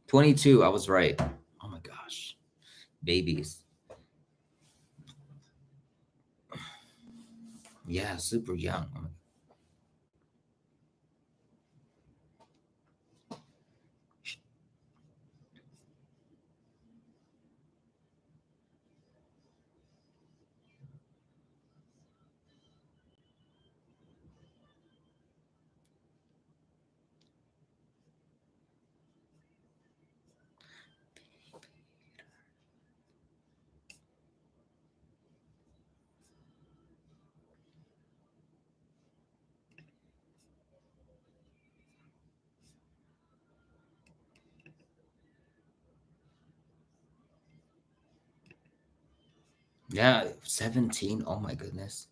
22. I was right. Oh my gosh. Babies. Yeah, super young. Yeah, 17. Oh my goodness.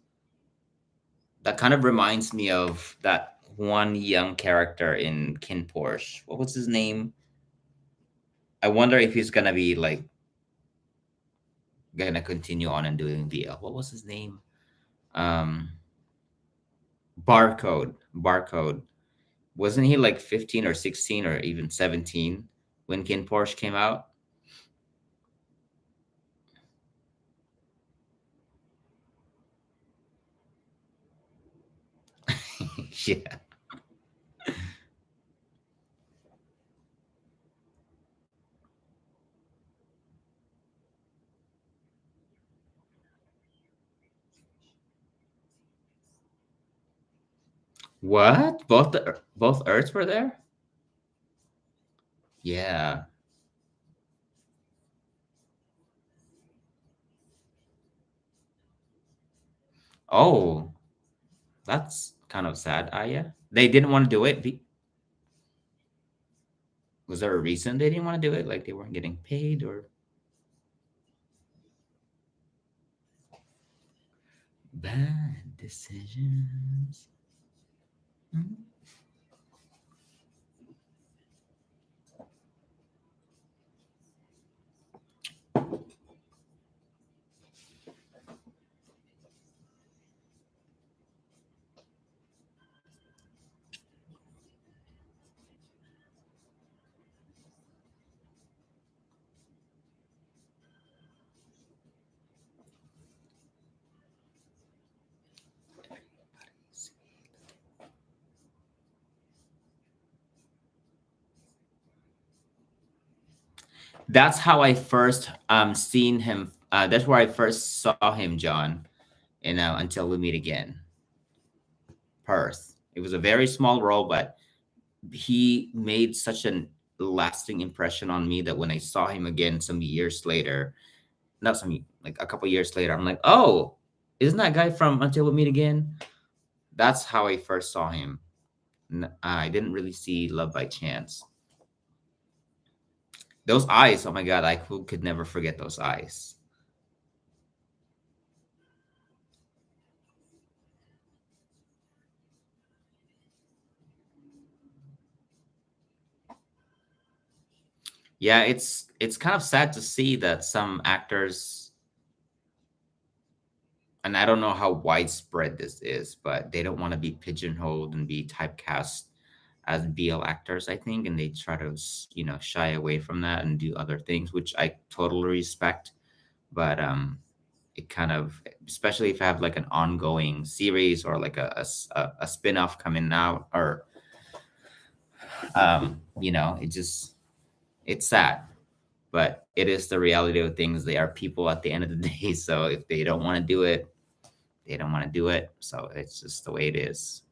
That kind of reminds me of that one young character in Kin Porsche. What was his name? I wonder if he's gonna be like gonna continue on and doing VL. What was his name? Um, Barcode. Wasn't he like 15 or 16 or even 17 when Kin Porsche came out? Yeah. What? Both Earths were there? Yeah. Oh, that's kind of sad, Aya. They didn't want to do it. Was there a reason they didn't want to do it? Like they weren't getting paid or bad decisions? Mhm. That's how I first seen him. That's where I first saw him, John. Until we meet again, Perth. It was a very small role, but he made such an lasting impression on me that when I saw him again some years later, not some like a couple years later, I'm like, oh, isn't that guy from Until We Meet Again? That's how I first saw him. I didn't really see Love by Chance. Those eyes, oh my god, I could never forget those eyes. Yeah, it's kind of sad to see that some actors, and I don't know how widespread this is, but they don't want to be pigeonholed and be typecast as BL actors, I think, and they try to, shy away from that and do other things, which I totally respect. But it kind of, especially if I have like an ongoing series or like a spin-off coming out, or it just it's sad, but it is the reality of things. They are people at the end of the day, so if they don't want to do it, they don't want to do it. So it's just the way it is.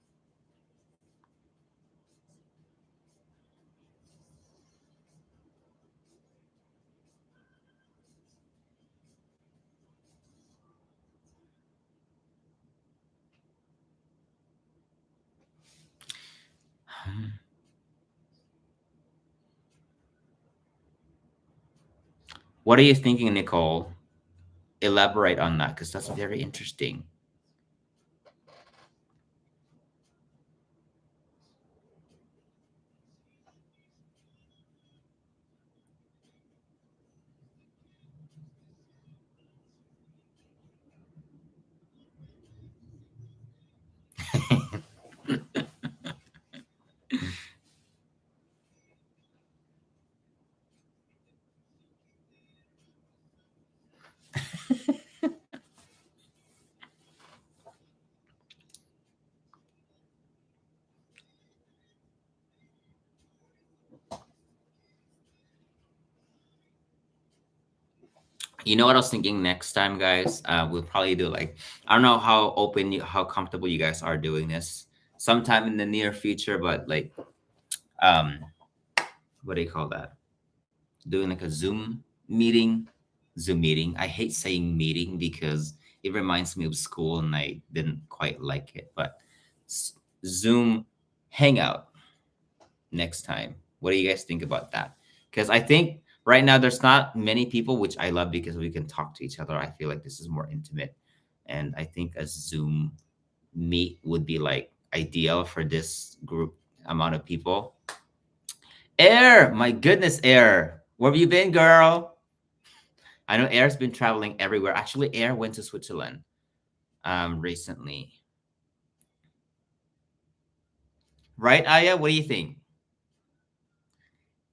What are you thinking, Nicole? elaborate on that because that's very interesting. You know what I was thinking next time, guys? We'll probably do like, I don't know how open you, how comfortable you guys are doing this sometime in the near future, but like, um, what do you call that? Doing like a Zoom meeting. I hate saying meeting because it reminds me of school and I didn't quite like it, but s- Zoom hangout next time. What do you guys think about that? Because I think right now there's not many people, which I love because we can talk to each other. I feel like this is more intimate. And I think a Zoom meet would be like ideal for this group amount of people. Air, my goodness, Air. Where have you been, girl? I know Air's been traveling everywhere. Actually, Air went to Switzerland recently. Right, Aya? What do you think?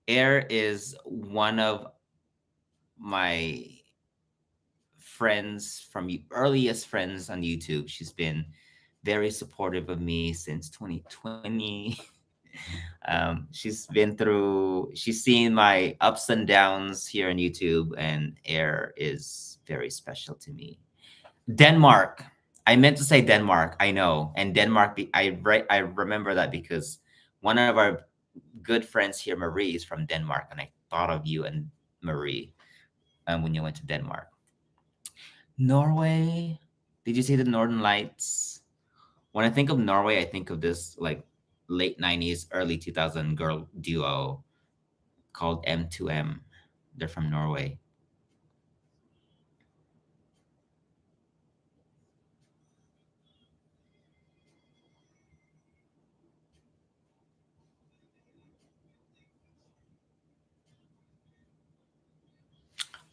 Air is one of my friends from earliest friends on YouTube. She's been very supportive of me since 2020. She's seen my ups and downs here on YouTube, and Air is very special to me. Denmark. I meant to say Denmark. I know, and Denmark. I remember that because one of our good friends here, Marie, is from Denmark, and I thought of you and Marie when you went to Denmark. Norway. Did you see the Northern Lights? When I think of Norway, I think of this like late 90s, early 2000 girl duo called M2M. They're from Norway.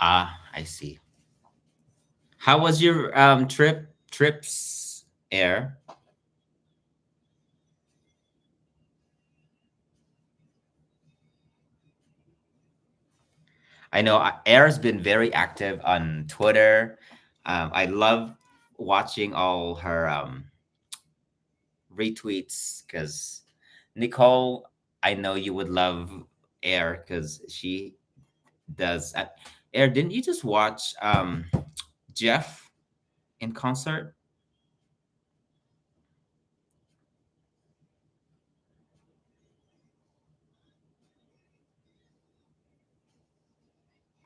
Ah, I see. How was your trips, Air? I know Air's been very active on Twitter. I love watching all her retweets because Nicole, I know you would love Air because she does. Air, didn't you just watch Jeff in concert?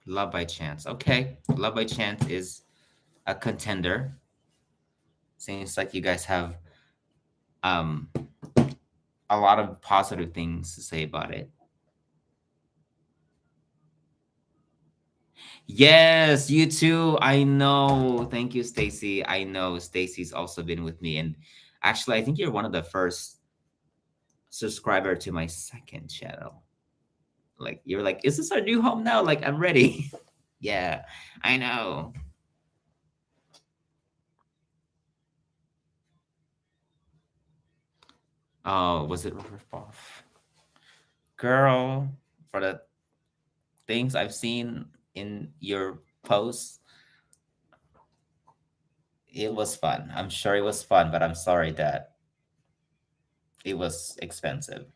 Love by Chance. Okay, Love by Chance is a contender. Seems like you guys have um a lot of positive things to say about it. Yes, you too. I know. Thank you, Stacy. I know Stacy's also been with me, and actually, I think you're one of the first subscriber to my second channel. Like you're like, is this our new home now? Like I'm ready. Yeah, I know. Oh, was it ripoff? Girl, for the things I've seen in your posts, it was fun. I'm sure it was fun, but I'm sorry that it was expensive.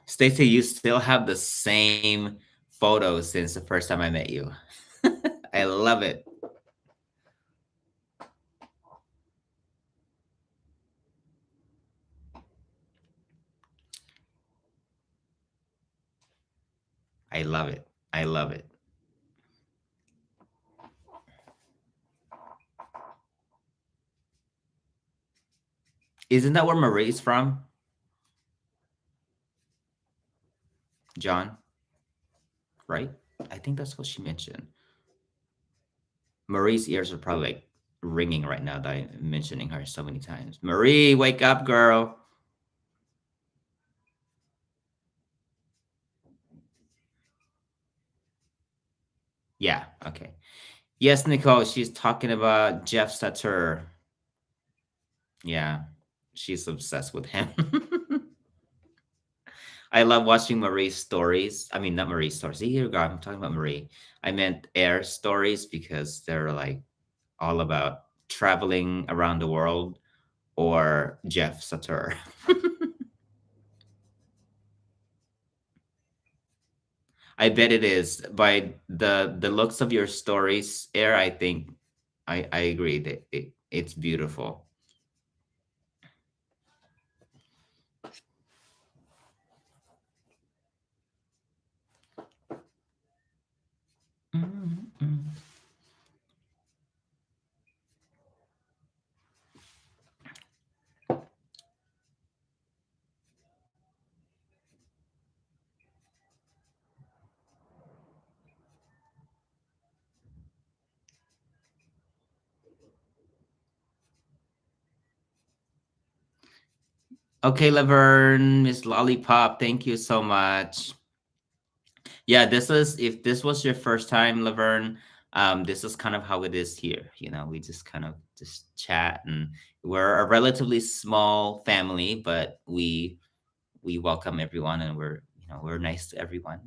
Stacey, you still have the same photos since the first time I met you. I love it. I love it. I love it. Isn't that where Marie's from? John, right? I think that's what she mentioned. Marie's ears are probably like ringing right now that I'm mentioning her so many times. Marie, wake up, girl. Yeah, okay. Yes, Nicole, she's talking about Jeff Sutter. Yeah, she's obsessed with him. I love watching Marie's stories. I mean, not Marie's stories. See, here we go. I'm talking about Marie. I meant Air stories because they're like all about traveling around the world or Jeff Sutter. I bet it is. By the looks of your stories, Air, I think I agree that it's beautiful. Mm, mm. Okay, Laverne, Miss Lollipop, thank you so much. Yeah, this is if this was your first time, Laverne, this is kind of how it is here. You know, we just kind of just chat, and we're a relatively small family, but we welcome everyone, and we're nice to everyone.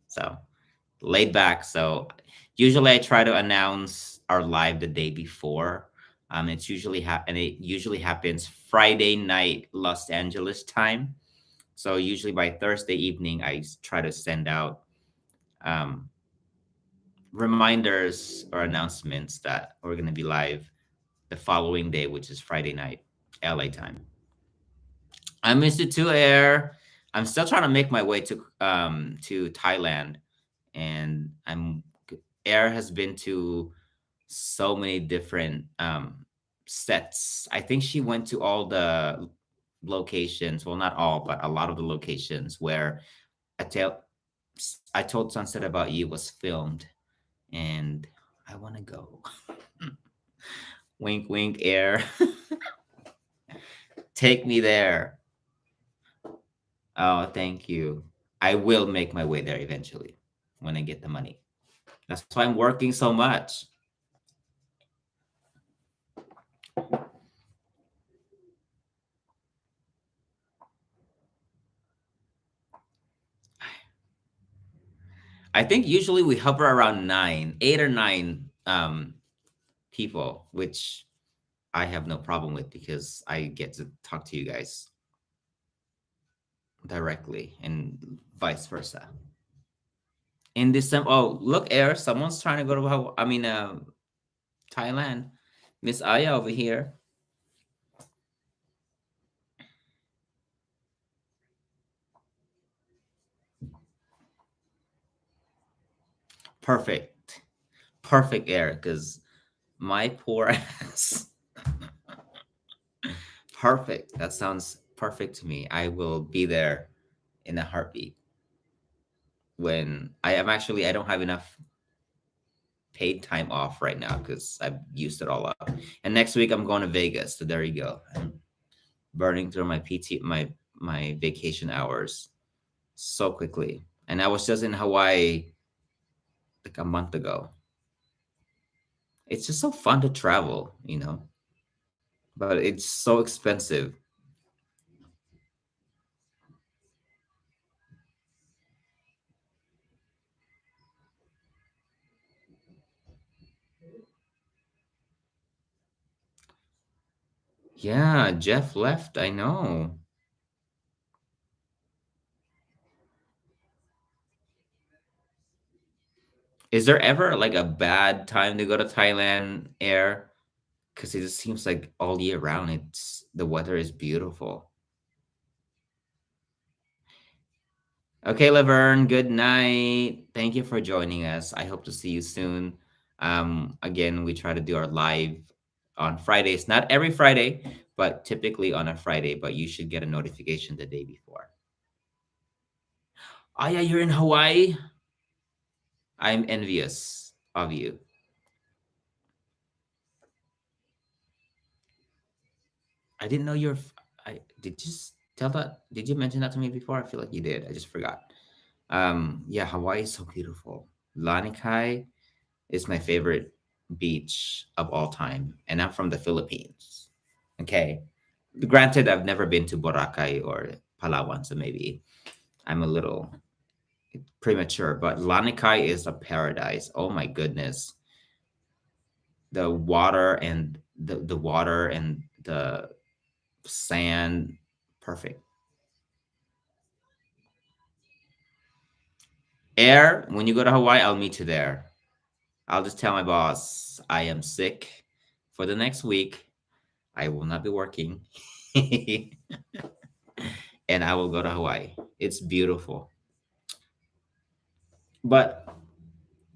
So laid back. So usually I try to announce our live the day before. And it usually happens Friday night Los Angeles time. So usually by Thursday evening, try to send out um, reminders or announcements that we're going to be live the following day, which is Friday night, LA time. I miss it too, Air. I'm still trying to make my way to Thailand, and Air has been to so many different sets. I think she went to all the locations. Well, not all, but a lot of the locations where I tell I told Sunset About You was filmed, and I want to go. Wink, wink, Air. Take me there. Oh, thank you. I will make my way there eventually when I get the money. That's why I'm working so much. I think usually we hover around 8 or 9 people, which I have no problem with because I get to talk to you guys directly and vice versa. In December, oh look, Air, someone's trying to go to Thailand. Miss Aya over here. Perfect, perfect, Air, because my poor ass. Perfect. That sounds perfect to me. I will be there in a heartbeat. When I don't have enough paid time off right now because I've used it all up. And next week I'm going to Vegas. So there you go. I'm burning through my vacation hours so quickly. And I was just in Hawaii like a month ago. It's just so fun to travel, but it's so expensive. Yeah, Jeff left. I know. Is there ever like a bad time to go to Thailand, Air? Because it just seems like all year round, the weather is beautiful. Okay, Laverne, good night. Thank you for joining us. I hope to see you soon. Again, we try to do our live on Fridays, not every Friday, but typically on a Friday, but you should get a notification the day before. Oh yeah, you're in Hawaii. I'm envious of you. I didn't know you're. I did you tell that? Did you mention that to me before? I feel like you did. I just forgot. Yeah, Hawaii is so beautiful. Lanikai is my favorite beach of all time, and I'm from the Philippines. Okay, granted, I've never been to Boracay or Palawan, so maybe I'm a little premature. But Lanikai is a paradise. Oh my goodness, the water and the water and the sand, perfect. Air, when you go to Hawaii, I'll meet you there. I'll just tell my boss I am sick for the next week. I will not be working. And I will go to Hawaii. It's beautiful. But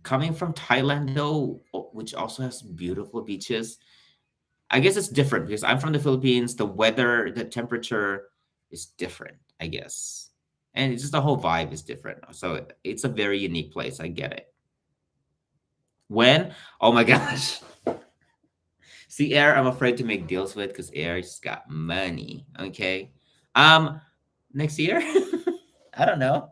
coming from Thailand, though, which also has beautiful beaches, I guess it's different because I'm from the Philippines. The weather, the temperature is different, I guess. And it's just the whole vibe is different. So it's a very unique place. I get it. When? Oh my gosh. See, Air, I'm afraid to make deals with because Air's got money. Okay. Um, Next year? I don't know.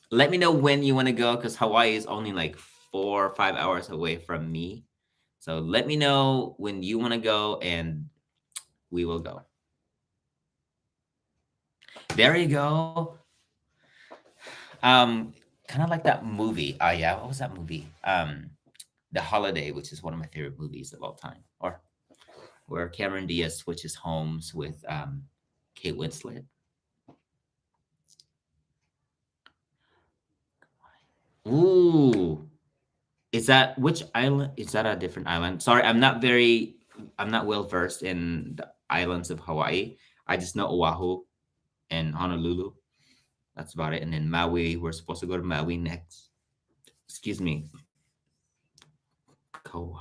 Let me know when you want to go because Hawaii is only like 4 or 5 hours away from me. So let me know when you want to go and we will go. There you go. Um, Kind of like that movie. Oh yeah, what was that movie? The Holiday, which is one of my favorite movies of all time. Or where Cameron Diaz switches homes with Kate Winslet. Ooh, is that which island? Is that a different island? Sorry, I'm not well versed in the islands of Hawaii. I just know Oahu and Honolulu. That's about it. And then Maui. We're supposed to go to Maui next. Excuse me, Kauai.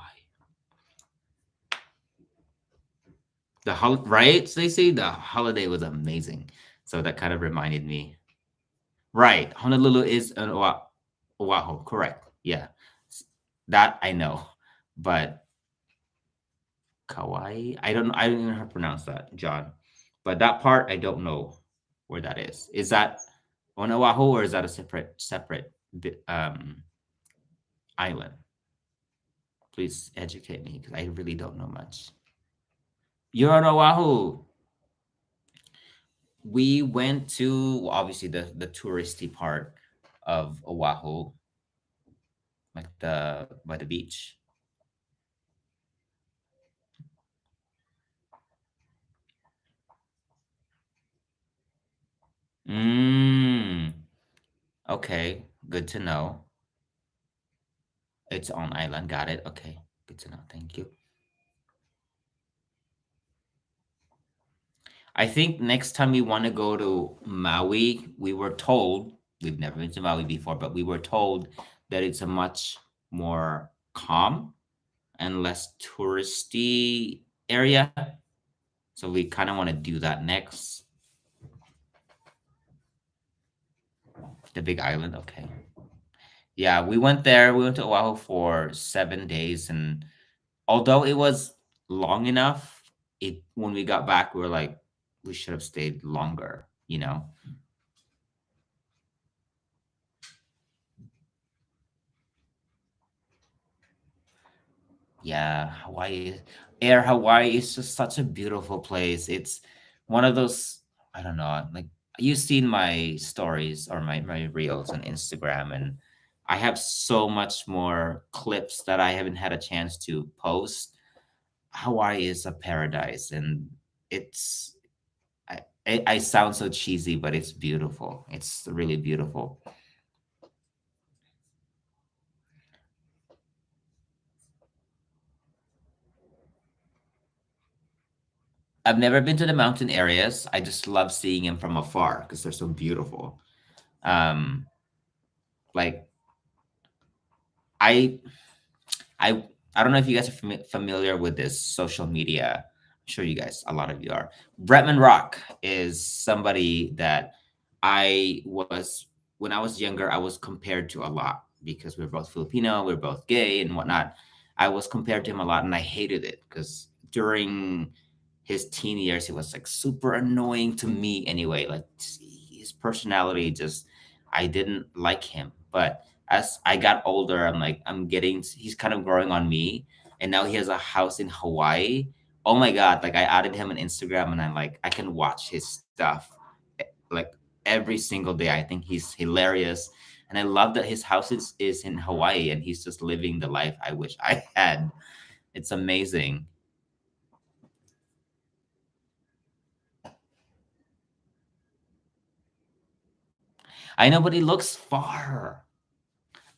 Right, Stacey. The holiday was amazing. So that kind of reminded me. Right, Honolulu is an Oahu. Correct. Yeah, that I know, but Kauai. I don't even know how to pronounce that, John. But that part I don't know where that is. Is that on Oahu or is that a separate island? Please educate me because I really don't know much. You're on Oahu. We went to well, obviously the touristy part of Oahu, like the by the beach. Mm, okay, good to know. It's on island. Got it. Okay, good to know. Thank you. I think next time we want to go to Maui, we were told, we've never been to Maui before, but we were told that it's a much more calm and less touristy area. So we kind of want to do that next. The big island. Okay. Yeah, we went there. We went to Oahu for 7 days. And although it was long enough, it when we got back, we were like, we should have stayed longer, you know? Yeah, Air Hawaii is just such a beautiful place. It's one of those, I don't know, like you've seen my stories or my reels on Instagram, and I have so much more clips that I haven't had a chance to post. Hawaii is a paradise, and it's I sound so cheesy, but it's beautiful. It's really beautiful. I've never been to the mountain areas. I just love seeing them from afar because they're so beautiful. Um, like I I I don't know if you guys are familiar with this social media. sure you guys, a lot of you are. Bretman Rock is somebody that I was, when I was younger, I was compared to a lot because we're both Filipino, we're both gay and whatnot. I was compared to him a lot and I hated it because during his teen years, he was like super annoying to me anyway. Like his personality just, I didn't like him. But as I got older, I'm like, he's kind of growing on me. And now he has a house in Hawaii. Oh my God. Like I added him on Instagram and I'm like, I can watch his stuff like every single day. I think he's hilarious. And I love that his house is in Hawaii and he's just living the life I wish I had. It's amazing. I know, but he looks far.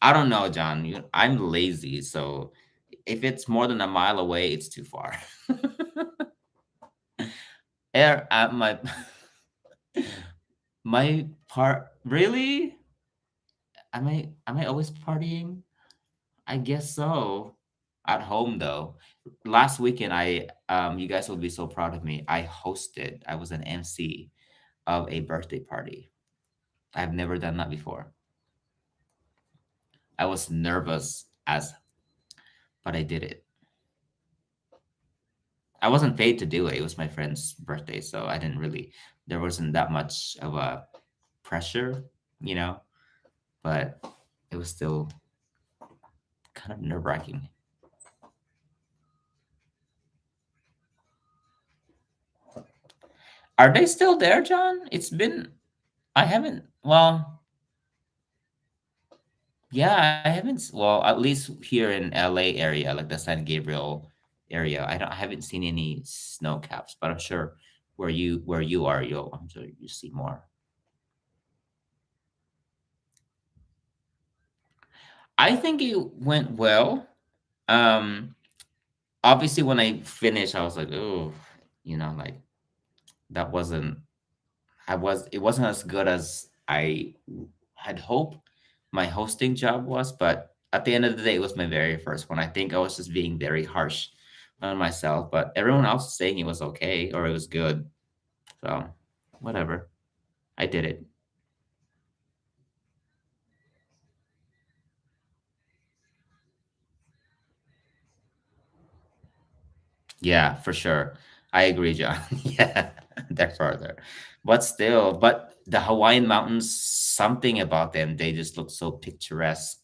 I don't know, John. I'm lazy, so if it's more than a mile away, it's too far. Air at my my part really? Am I always partying? I guess so. At home though. Last weekend you guys will be so proud of me. I was an MC of a birthday party. I've never done that before. I was nervous as but I did it. I wasn't paid to do it. It was my friend's birthday, so I didn't really. There wasn't that much of a pressure, you know. But it was still kind of nerve wracking. Are they still there, John? It's been. I haven't. Well, yeah, I haven't. Well, at least here in LA area, like the San Gabriel area, I haven't seen any snow caps. But I'm sure where you are, I'm sure you see more. I think it went well. Um, Obviously, when I finished, I was like, oh, like that wasn't. It wasn't as good as I had hoped my hosting job was, but at the end of the day, it was my very first one. I think I was just being very harsh on myself, but everyone else was saying it was okay or it was good. So, whatever. I did it. Yeah, for sure. I agree, John. Yeah, they're further. But still, but the Hawaiian mountains, something about them, they just look so picturesque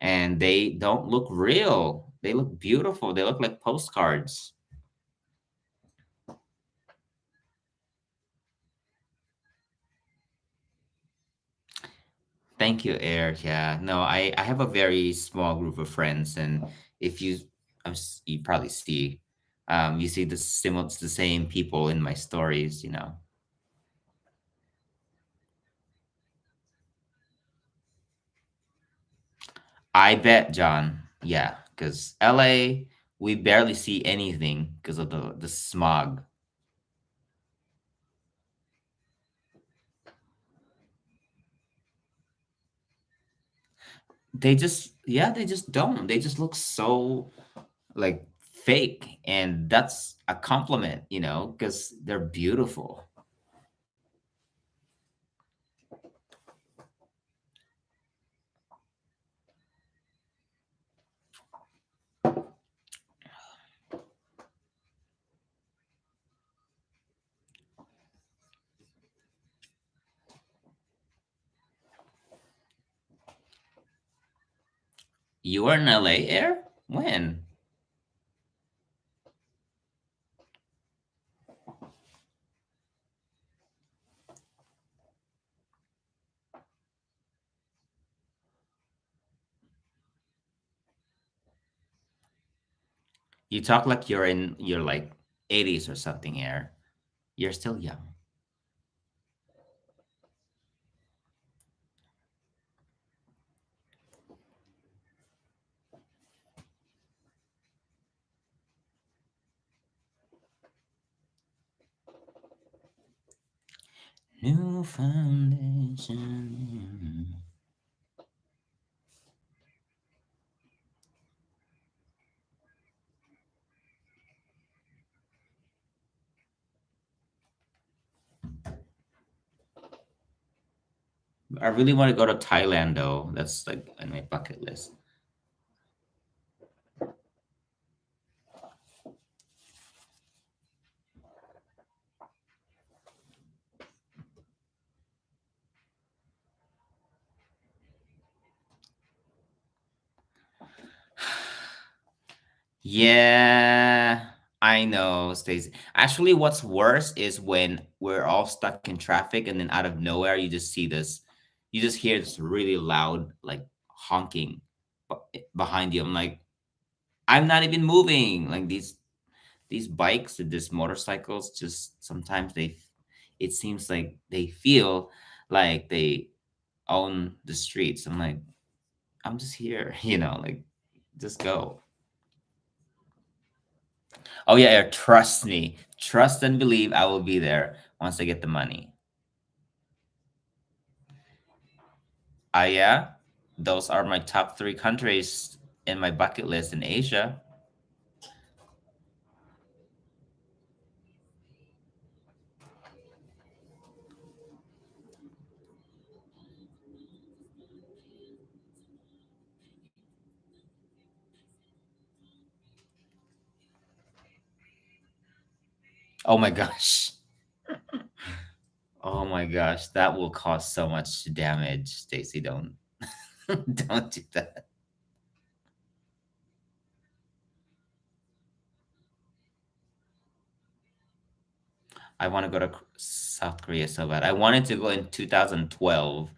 and they don't look real. They look beautiful. They look like postcards. Thank you, Eric. Yeah, no, I have a very small group of friends, and if you, you probably see, you see the same people in my stories. I bet, John. Yeah, because LA, we barely see anything because of the smog. Yeah, they just don't. They just look so like fake, and that's a compliment, because they're beautiful. You were in LA, Air? When? You talk like you're in your like 80s or something, Air. You're still young. New foundation. I really want to go to Thailand though. That's like on my bucket list. Yeah, I know, Stacey. Actually, what's worse is when we're all stuck in traffic and then out of nowhere you just hear this really loud like honking behind you. I'm like, I'm not even moving. Like these bikes and these motorcycles just sometimes it seems like they feel like they own the streets. I'm like, I'm just here, like just go. Oh yeah, yeah, trust me. Trust and believe I will be there once I get the money. Yeah. Those are my top three countries in my bucket list in Asia. Oh my gosh. Oh my gosh. That will cause so much damage, Stacy. Don't don't do that. I want to go to South Korea so bad. I wanted to go in 2012.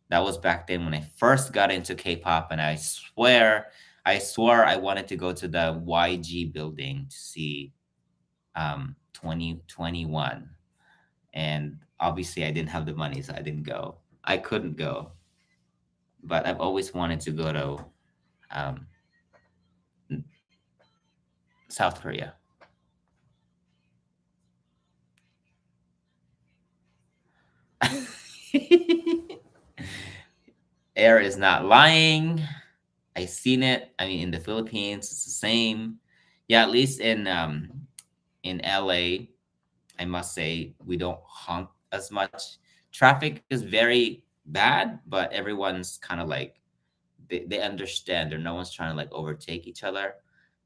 That was back then when I first got into K-pop, and I swore I wanted to go to the YG building to see 2021, and obviously I didn't have the money, so I didn't go. I couldn't go, but I've always wanted to go to um, South Korea. Air is not lying. I seen it. I mean, in the Philippines, it's the same. Yeah, at least in LA, I must say we don't honk as much. Traffic is very bad, but everyone's kind of like they understand. Or no one's trying to like overtake each other.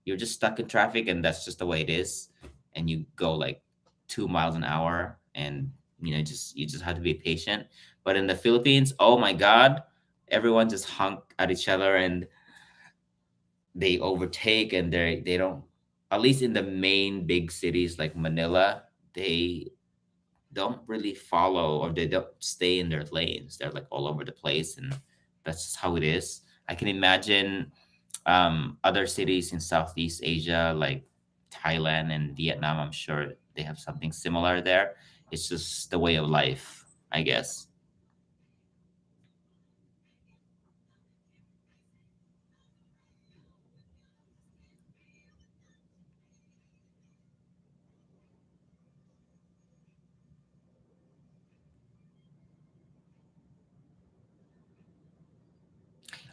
You're just stuck in traffic, and that's just the way it is. And you go like 2 miles an hour, and just you just have to be patient. But in the Philippines, oh my God, everyone just honk at each other, and they overtake, and they don't. At least in the main big cities like Manila, they don't really follow, or they don't stay in their lanes. They're like all over the place, and that's just how it is. I can imagine other cities in Southeast Asia like Thailand and Vietnam. I'm sure they have something similar there. It's just the way of life, I guess.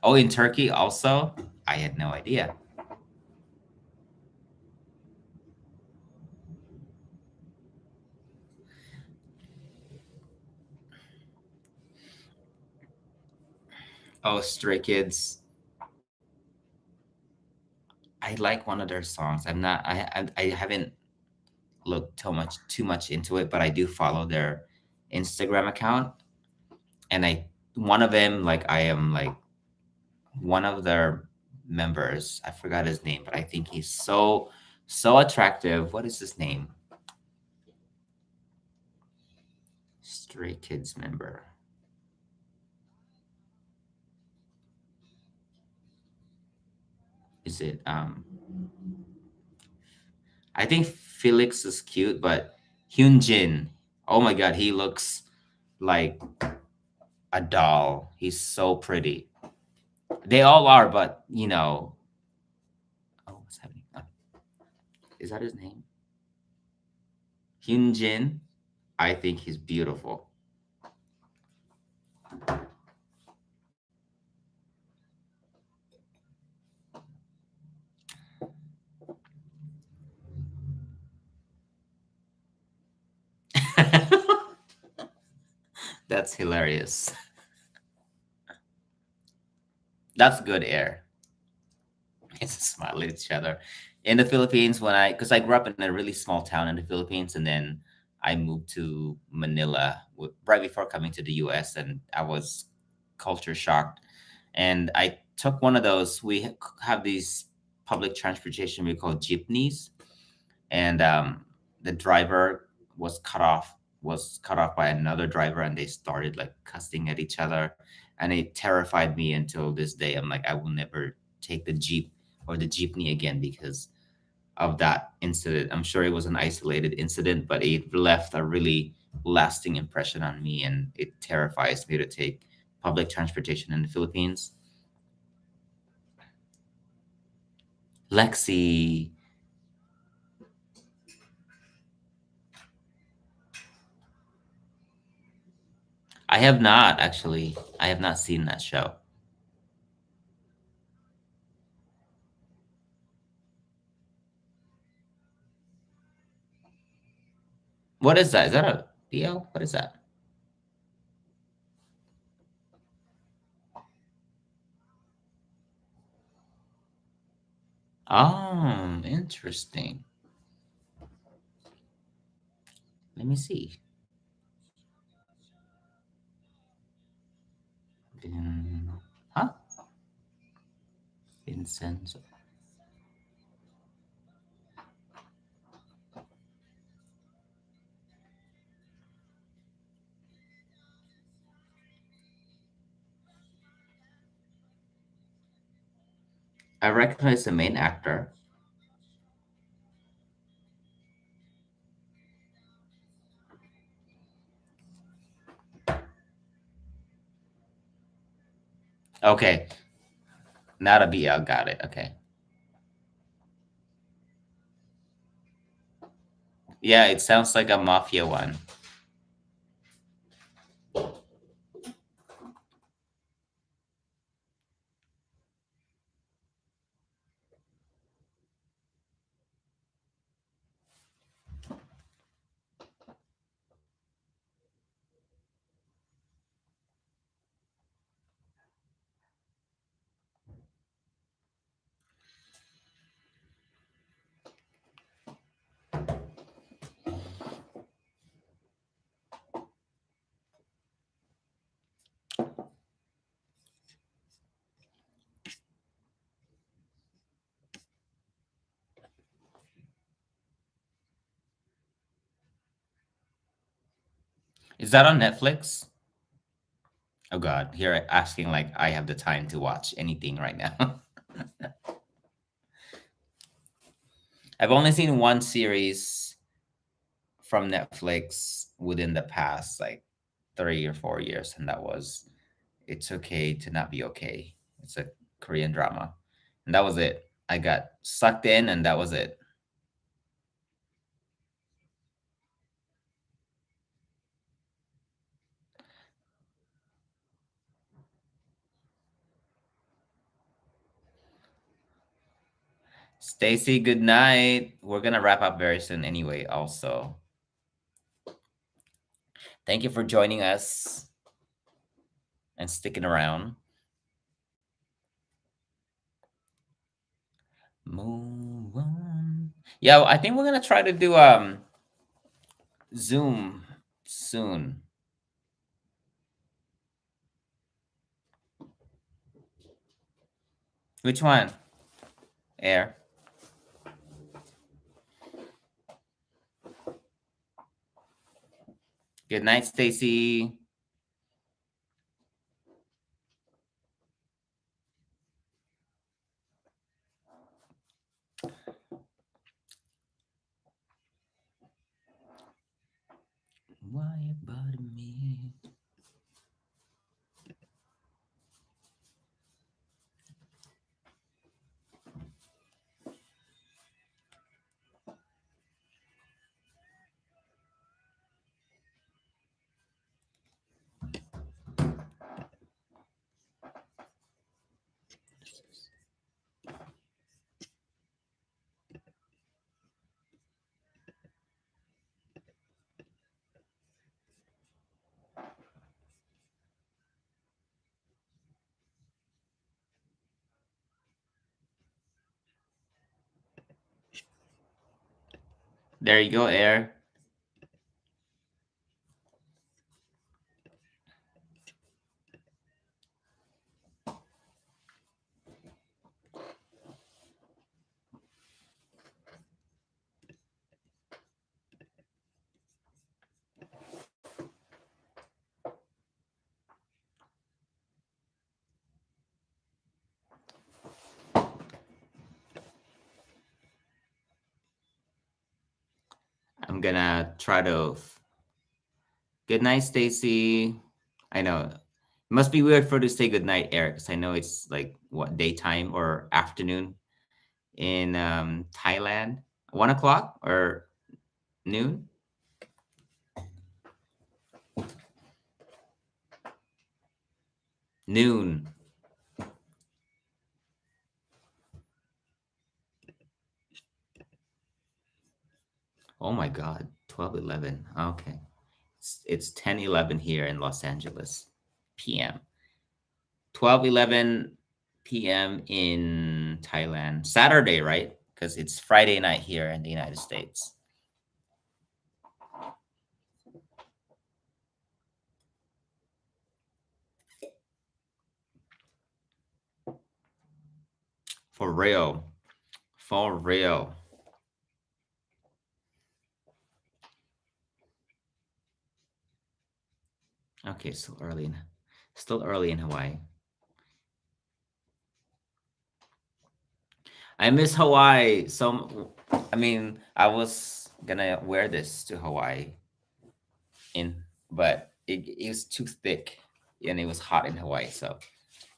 Oh, in Turkey also? I had no idea. Oh, Stray Kids. I like one of their songs. I'm not. I haven't looked too much into it, but I do follow their Instagram account, and I one of them like I am like one of their members. I forgot his name, but I think he's so attractive. What is his name? Stray Kids member. Is it I think Felix is cute, but Hyunjin. Oh my god, he looks like a doll. He's so pretty. They all are, but oh, what's happening? Is that his name? Hyunjin. I think he's beautiful. That's hilarious. That's good air. It's a smile at each other. In the Philippines, because I grew up in a really small town in the Philippines, and then I moved to Manila right before coming to the US, and I was culture shocked. And I took one of those. We have these public transportation we call jeepneys, and the driver was cut off by another driver, and they started like cussing at each other, and it terrified me until this day. I'm like, I will never take the jeep or the jeepney again because of that incident. I'm sure it was an isolated incident, but it left a really lasting impression on me, and it terrifies me to take public transportation in the Philippines. Lexi, I have not actually. I have not seen that show. What is that? Is that a deal? What is that? Oh, interesting. Let me see. Vin, huh? Vincenzo. I recognize the main actor. Okay, not a BL. Got it. Okay. Yeah, it sounds like a mafia one. Is that on Netflix? Oh God, here asking like I have the time to watch anything right now. I've only seen one series from Netflix within the past like 3 or 4 years, and that was It's Okay to Not Be Okay. It's a Korean drama. And that was it. I got sucked in, and that was it. Stacy, good night. We're gonna wrap up very soon anyway, also. Thank you for joining us and sticking around. Move on. Yeah, I think we're gonna try to do Zoom soon. Which one? Air. Good night, Stacy. Why about me? There you go, Air. I'm gonna try to. Good night, Stacy. I know. It must be weird for her to say good night, Eric, because I know it's like what daytime or afternoon in Thailand. 1 o'clock or noon? Noon. Oh my God. 12:11. Okay. It's 10:11 here in Los Angeles p.m. 12:11 p.m. in Thailand. Saturday, right? Because it's Friday night here in the United States. For real. For real. Okay, still early in Hawaii. I miss Hawaii. I mean, I was gonna wear this to Hawaii in, but it was too thick and it was hot in Hawaii. So,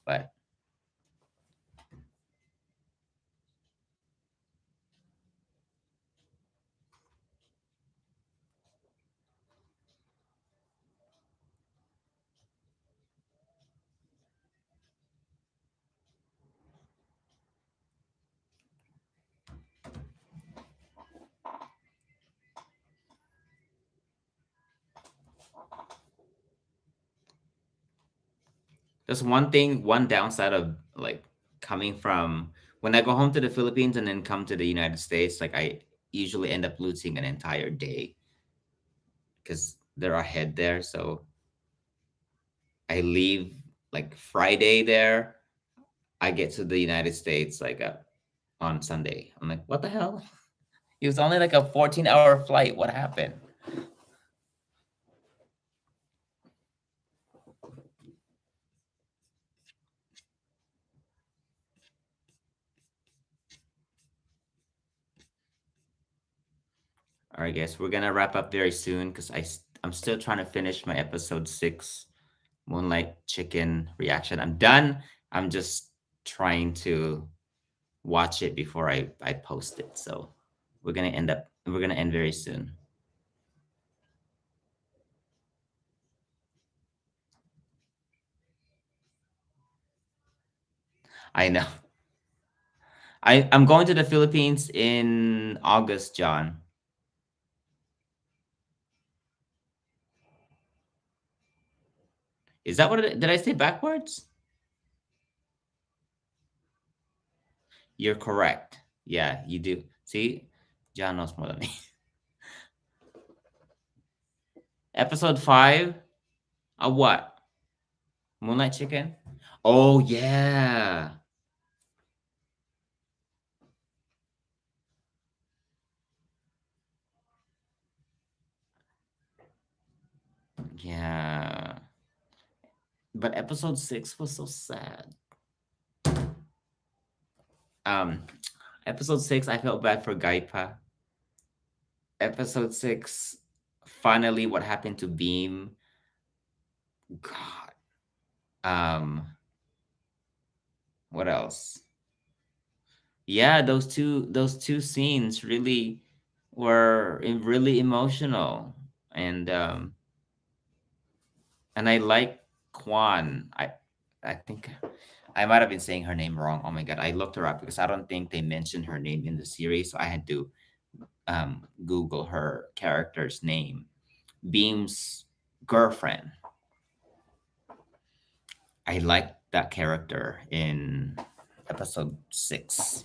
but there's one downside of like coming from when I go home to the Philippines and then come to the United States, like I usually end up losing an entire day because they're ahead there. So I leave like Friday there. I get to the United States like on Sunday. I'm like, what the hell? It was only like a 14-hour flight. What happened? All right, guys, we're gonna wrap up very soon because I'm still trying to finish my episode 6 Moonlight Chicken reaction. I'm done. I'm just trying to watch it before I post it. So we're gonna end very soon. I know. I'm going to the Philippines in August, John. Is that did I say backwards? You're correct. Yeah, you do. See, John knows more than me. Episode 5. A what? Moonlight Chicken? Oh yeah. Yeah. But episode 6 was so sad. Um episode 6 I felt bad for Gaipa. Episode 6, finally what happened to Beam. God. What else? Yeah, those two scenes really were really emotional. And I like Kwan. I think I might have been saying her name wrong. Oh my god, I looked her up because I don't think they mentioned her name in the series, so I had to Google her character's name. Beam's girlfriend. I like that character in episode 6.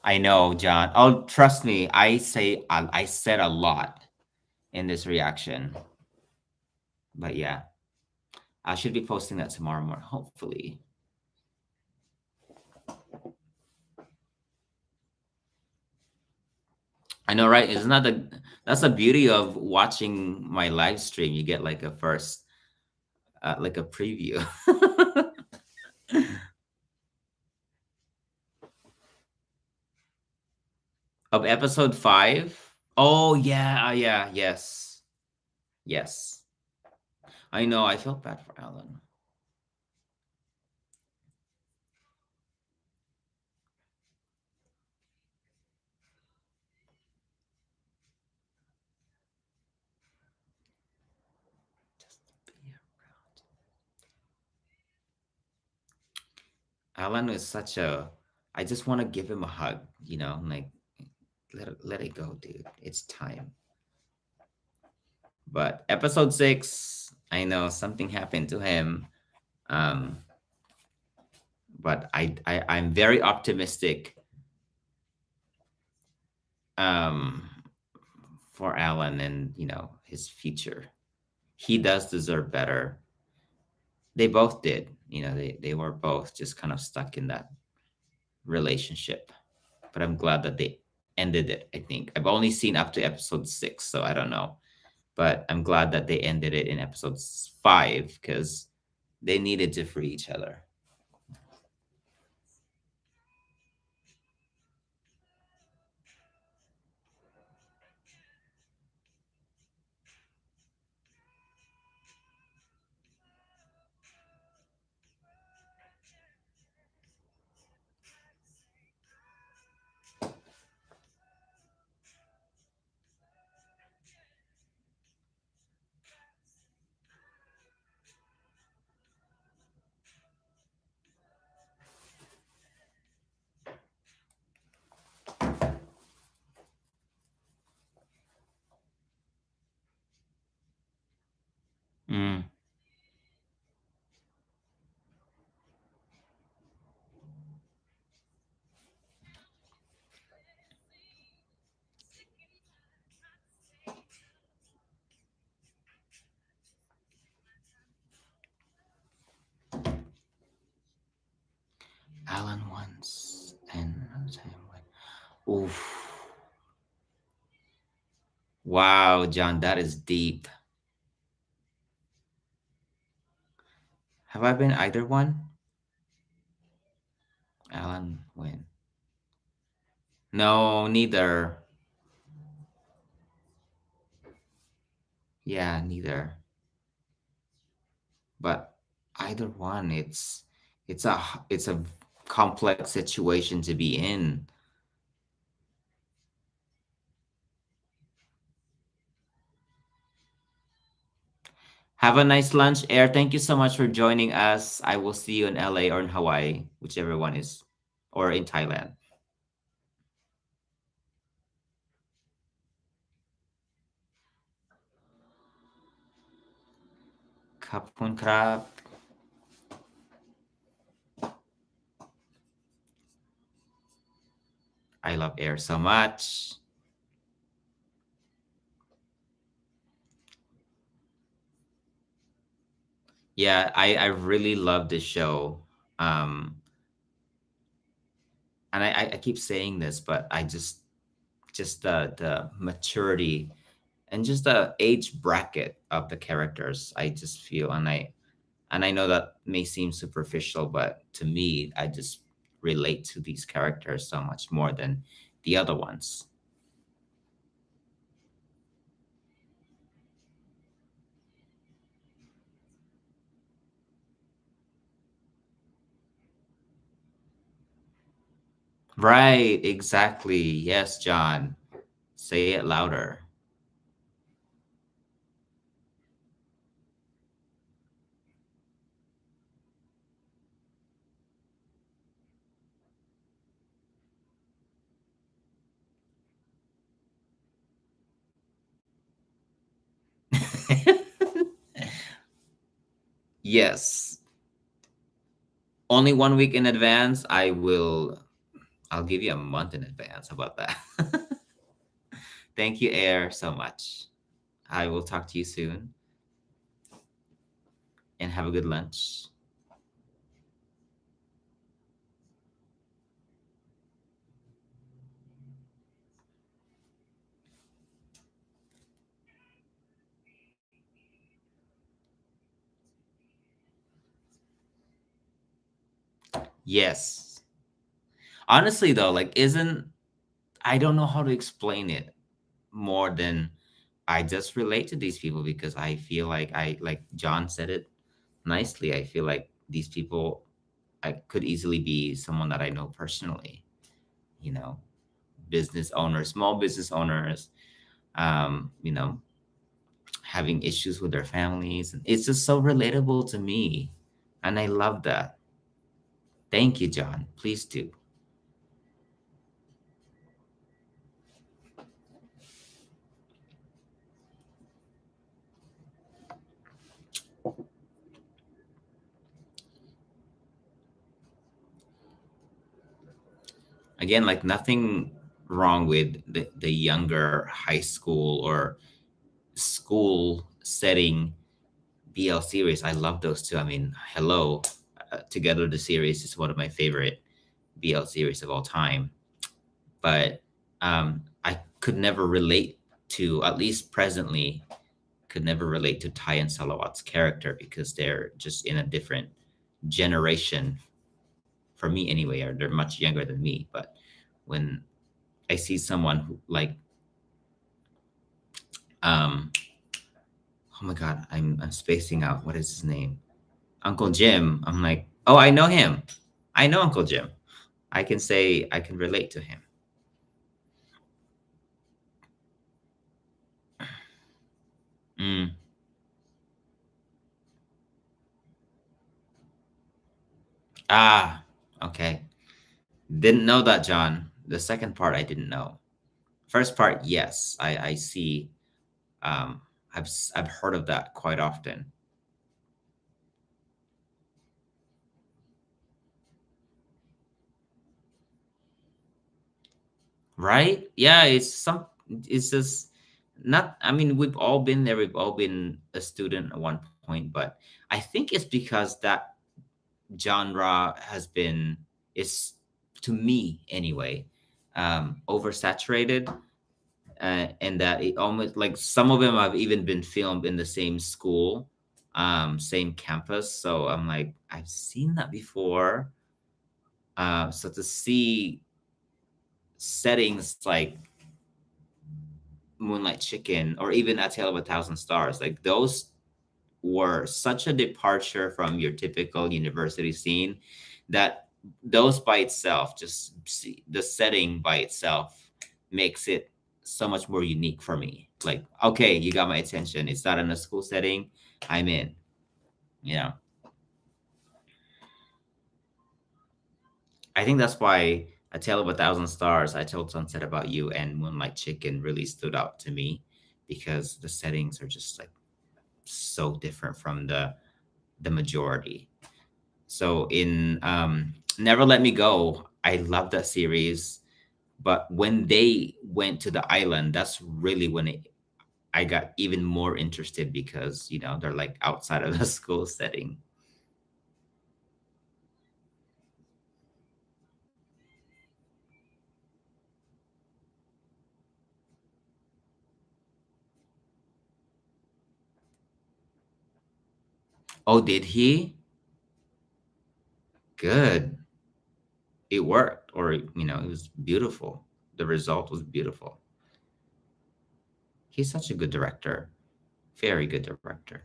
I know, John. Oh, trust me. I said a lot in this reaction, but yeah, I should be posting that tomorrow morning, hopefully. I know, right? Isn't that the that's the beauty of watching my live stream? You get like a first, like a preview of episode 5. Oh yeah, yeah, yes, yes. I know. I felt bad for Alan. Just be around. Alan is such a. I just want to give him a hug. Like let it go, dude. It's time. But episode 6, I know something happened to him. Um, but I'm very optimistic um for Alan and his future. He does deserve better. They both did. They were both just kind of stuck in that relationship. But I'm glad that they ended it, I think. I've only seen up to episode 6, so I don't know. But I'm glad that they ended it in episode 5 because they needed to free each other. Mm. Alan once and another time when. Oof. Wow, John, that is deep. Have I been either one? Alan when? No, neither. Yeah, neither. But either one, it's a complex situation to be in. Have a nice lunch, Air. Thank you so much for joining us. I will see you in LA or in Hawaii, whichever one is, or in Thailand. Kapun krap. I love Air so much. Yeah, I really love this show. Um, and I keep saying this, but I just the maturity and just the age bracket of the characters. I just feel, and I know that may seem superficial, but to me, I just relate to these characters so much more than the other ones. Right, exactly. Yes, John. Say it louder. Yes. Only 1 week in advance, I will I'll give you a month in advance. How about that? Thank you, Air, so much. I will talk to you soon and have a good lunch. Yes. Honestly, though, like, isn't, I don't know how to explain it more than I just relate to these people because I feel like like John said it nicely. I feel like these people, I could easily be someone that I know personally, you know, business owners, small business owners, you know, having issues with their families. It's just so relatable to me. And I love that. Thank you, John. Please do. Again, like nothing wrong with the younger high school or school setting BL series. I love those too. I mean, hello, Together the series is one of my favorite BL series of all time. But I could never relate to, at least presently, could never relate to Ty and Salawat's character because they're just in a different generation for me anyway, or they're much younger than me. But when I see someone who like um oh my god, I'm spacing out. What is his name? Uncle Jim. I'm like, oh, I know him. I know Uncle Jim. I can say I can relate to him. Mm. Ah, okay. Didn't know that, John. The second part I didn't know. First part, yes, I see. Um, I've heard of that quite often. Right? Yeah, it's just not, I mean, we've all been there, we've all been a student at one point, but I think it's because that genre has been, is, to me anyway, oversaturated, and that it almost like some of them have even been filmed in the same school, same campus. So I'm like, I've seen that before. So to see settings like Moonlight Chicken or even A Tale of a Thousand Stars, like those were such a departure from your typical university scene that those by itself, just see, the setting by itself makes it so much more unique for me. Like, okay, you got my attention. It's not in a school setting. I'm in, you know. I think that's why A Tale of a Thousand Stars, I Told Sunset About You, and Moonlight Chicken really stood out to me because the settings are just like so different from the majority. So in Never Let Me Go, I love that series. But when they went to the island, that's really when I got even more interested because, you know, they're like outside of the school setting. Oh, did he? Good. It worked, or, you know, it was beautiful. The result was beautiful. He's such a good director. Very good director.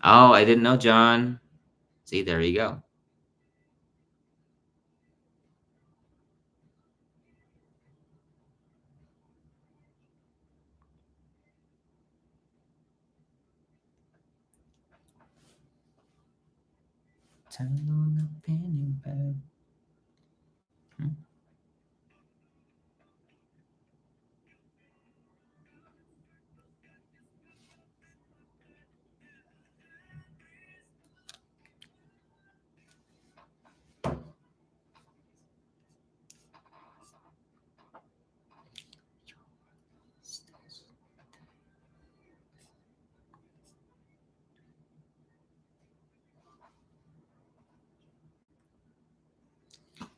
Oh, I didn't know, John. See, there you go. Turn on the opinion pad. Hmm.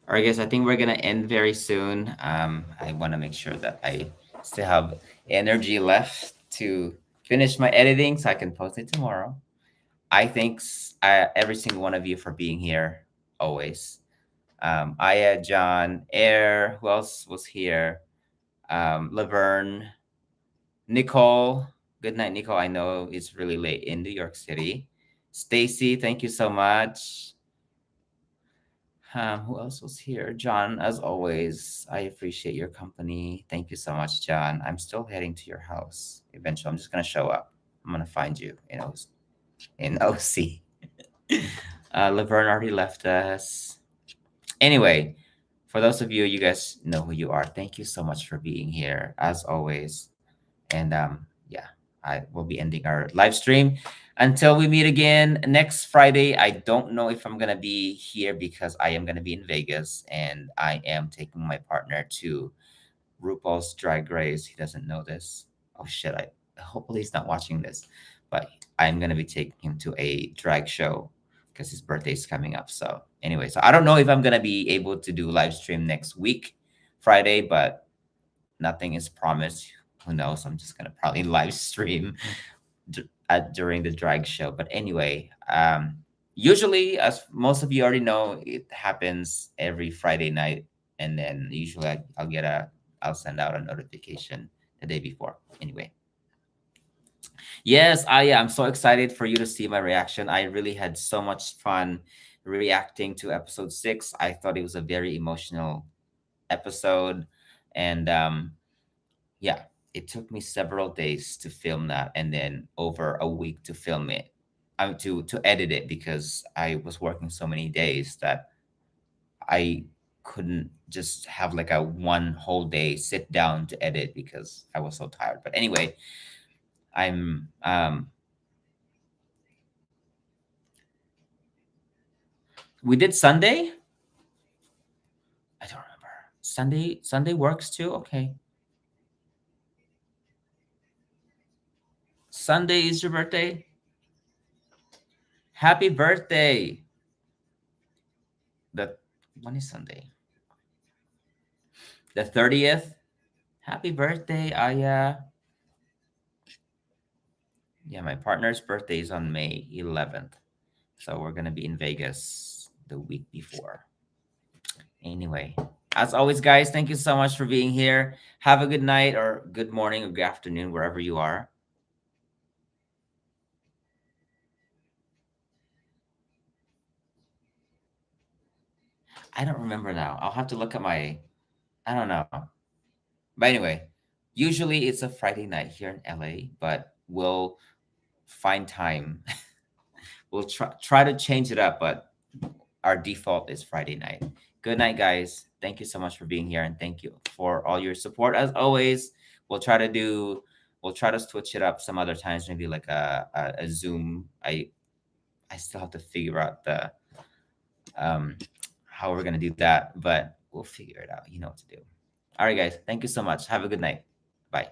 All right, guys, I think we're gonna end very soon. I want to make sure that I still have energy left to finish my editing so I can post it tomorrow. I thanks every single one of you for being here always. Aya, John, Air, who else was here? Laverne, Nicole. Good night, Nicole. I know it's really late in New York City. Stacy, thank you so much. Who else was here? John, as always, I appreciate your company. Thank you so much, John. I'm still heading to your house. Eventually, I'm just gonna show up. I'm gonna find you in OC. Laverne already left us. Anyway, for those of you, you guys know who you are. Thank you so much for being here, as always. And yeah, I will be ending our live stream until we meet again next Friday. I don't know if I'm gonna be here because I am gonna be in Vegas and I am taking my partner to RuPaul's Drag Race. He doesn't know this. Oh shit! I hopefully he's not watching this, but I'm gonna be taking him to a drag show because his birthday is coming up. So anyway, so I don't know if I'm gonna be able to do live stream next week, Friday, but nothing is promised. Who knows? I'm just gonna probably live stream during the drag show. But anyway, usually, as most of you already know, it happens every Friday night, and then usually I'll send out a notification the day before. Anyway, yes, I'm so excited for you to see my reaction. I really had so much fun reacting to episode 6. I thought it was a very emotional episode, and yeah, it took me several days to film that and then over a week to film it. To edit it because I was working so many days that I couldn't just have like a one whole day sit down to edit because I was so tired. But anyway, I'm we did Sunday? I don't remember. Sunday works too? Okay. Sunday is your birthday? Happy birthday. The when is Sunday? The 30th. Happy birthday, Aya. Yeah, my partner's birthday is on May 11th. So we're going to be in Vegas the week before. Anyway, as always, guys, thank you so much for being here. Have a good night or good morning or good afternoon, wherever you are. I don't remember now. I'll have to look at I don't know. But anyway, usually it's a Friday night here in LA, but we'll find time. We'll try to change it up, but our default is Friday night. Good night, guys. Thank you so much for being here, and thank you for all your support as always. We'll try to do. We'll try to switch it up some other times, maybe like a Zoom. I still have to figure out the how we're gonna do that, but we'll figure it out. You know what to do. All right, guys. Thank you so much. Have a good night. Bye.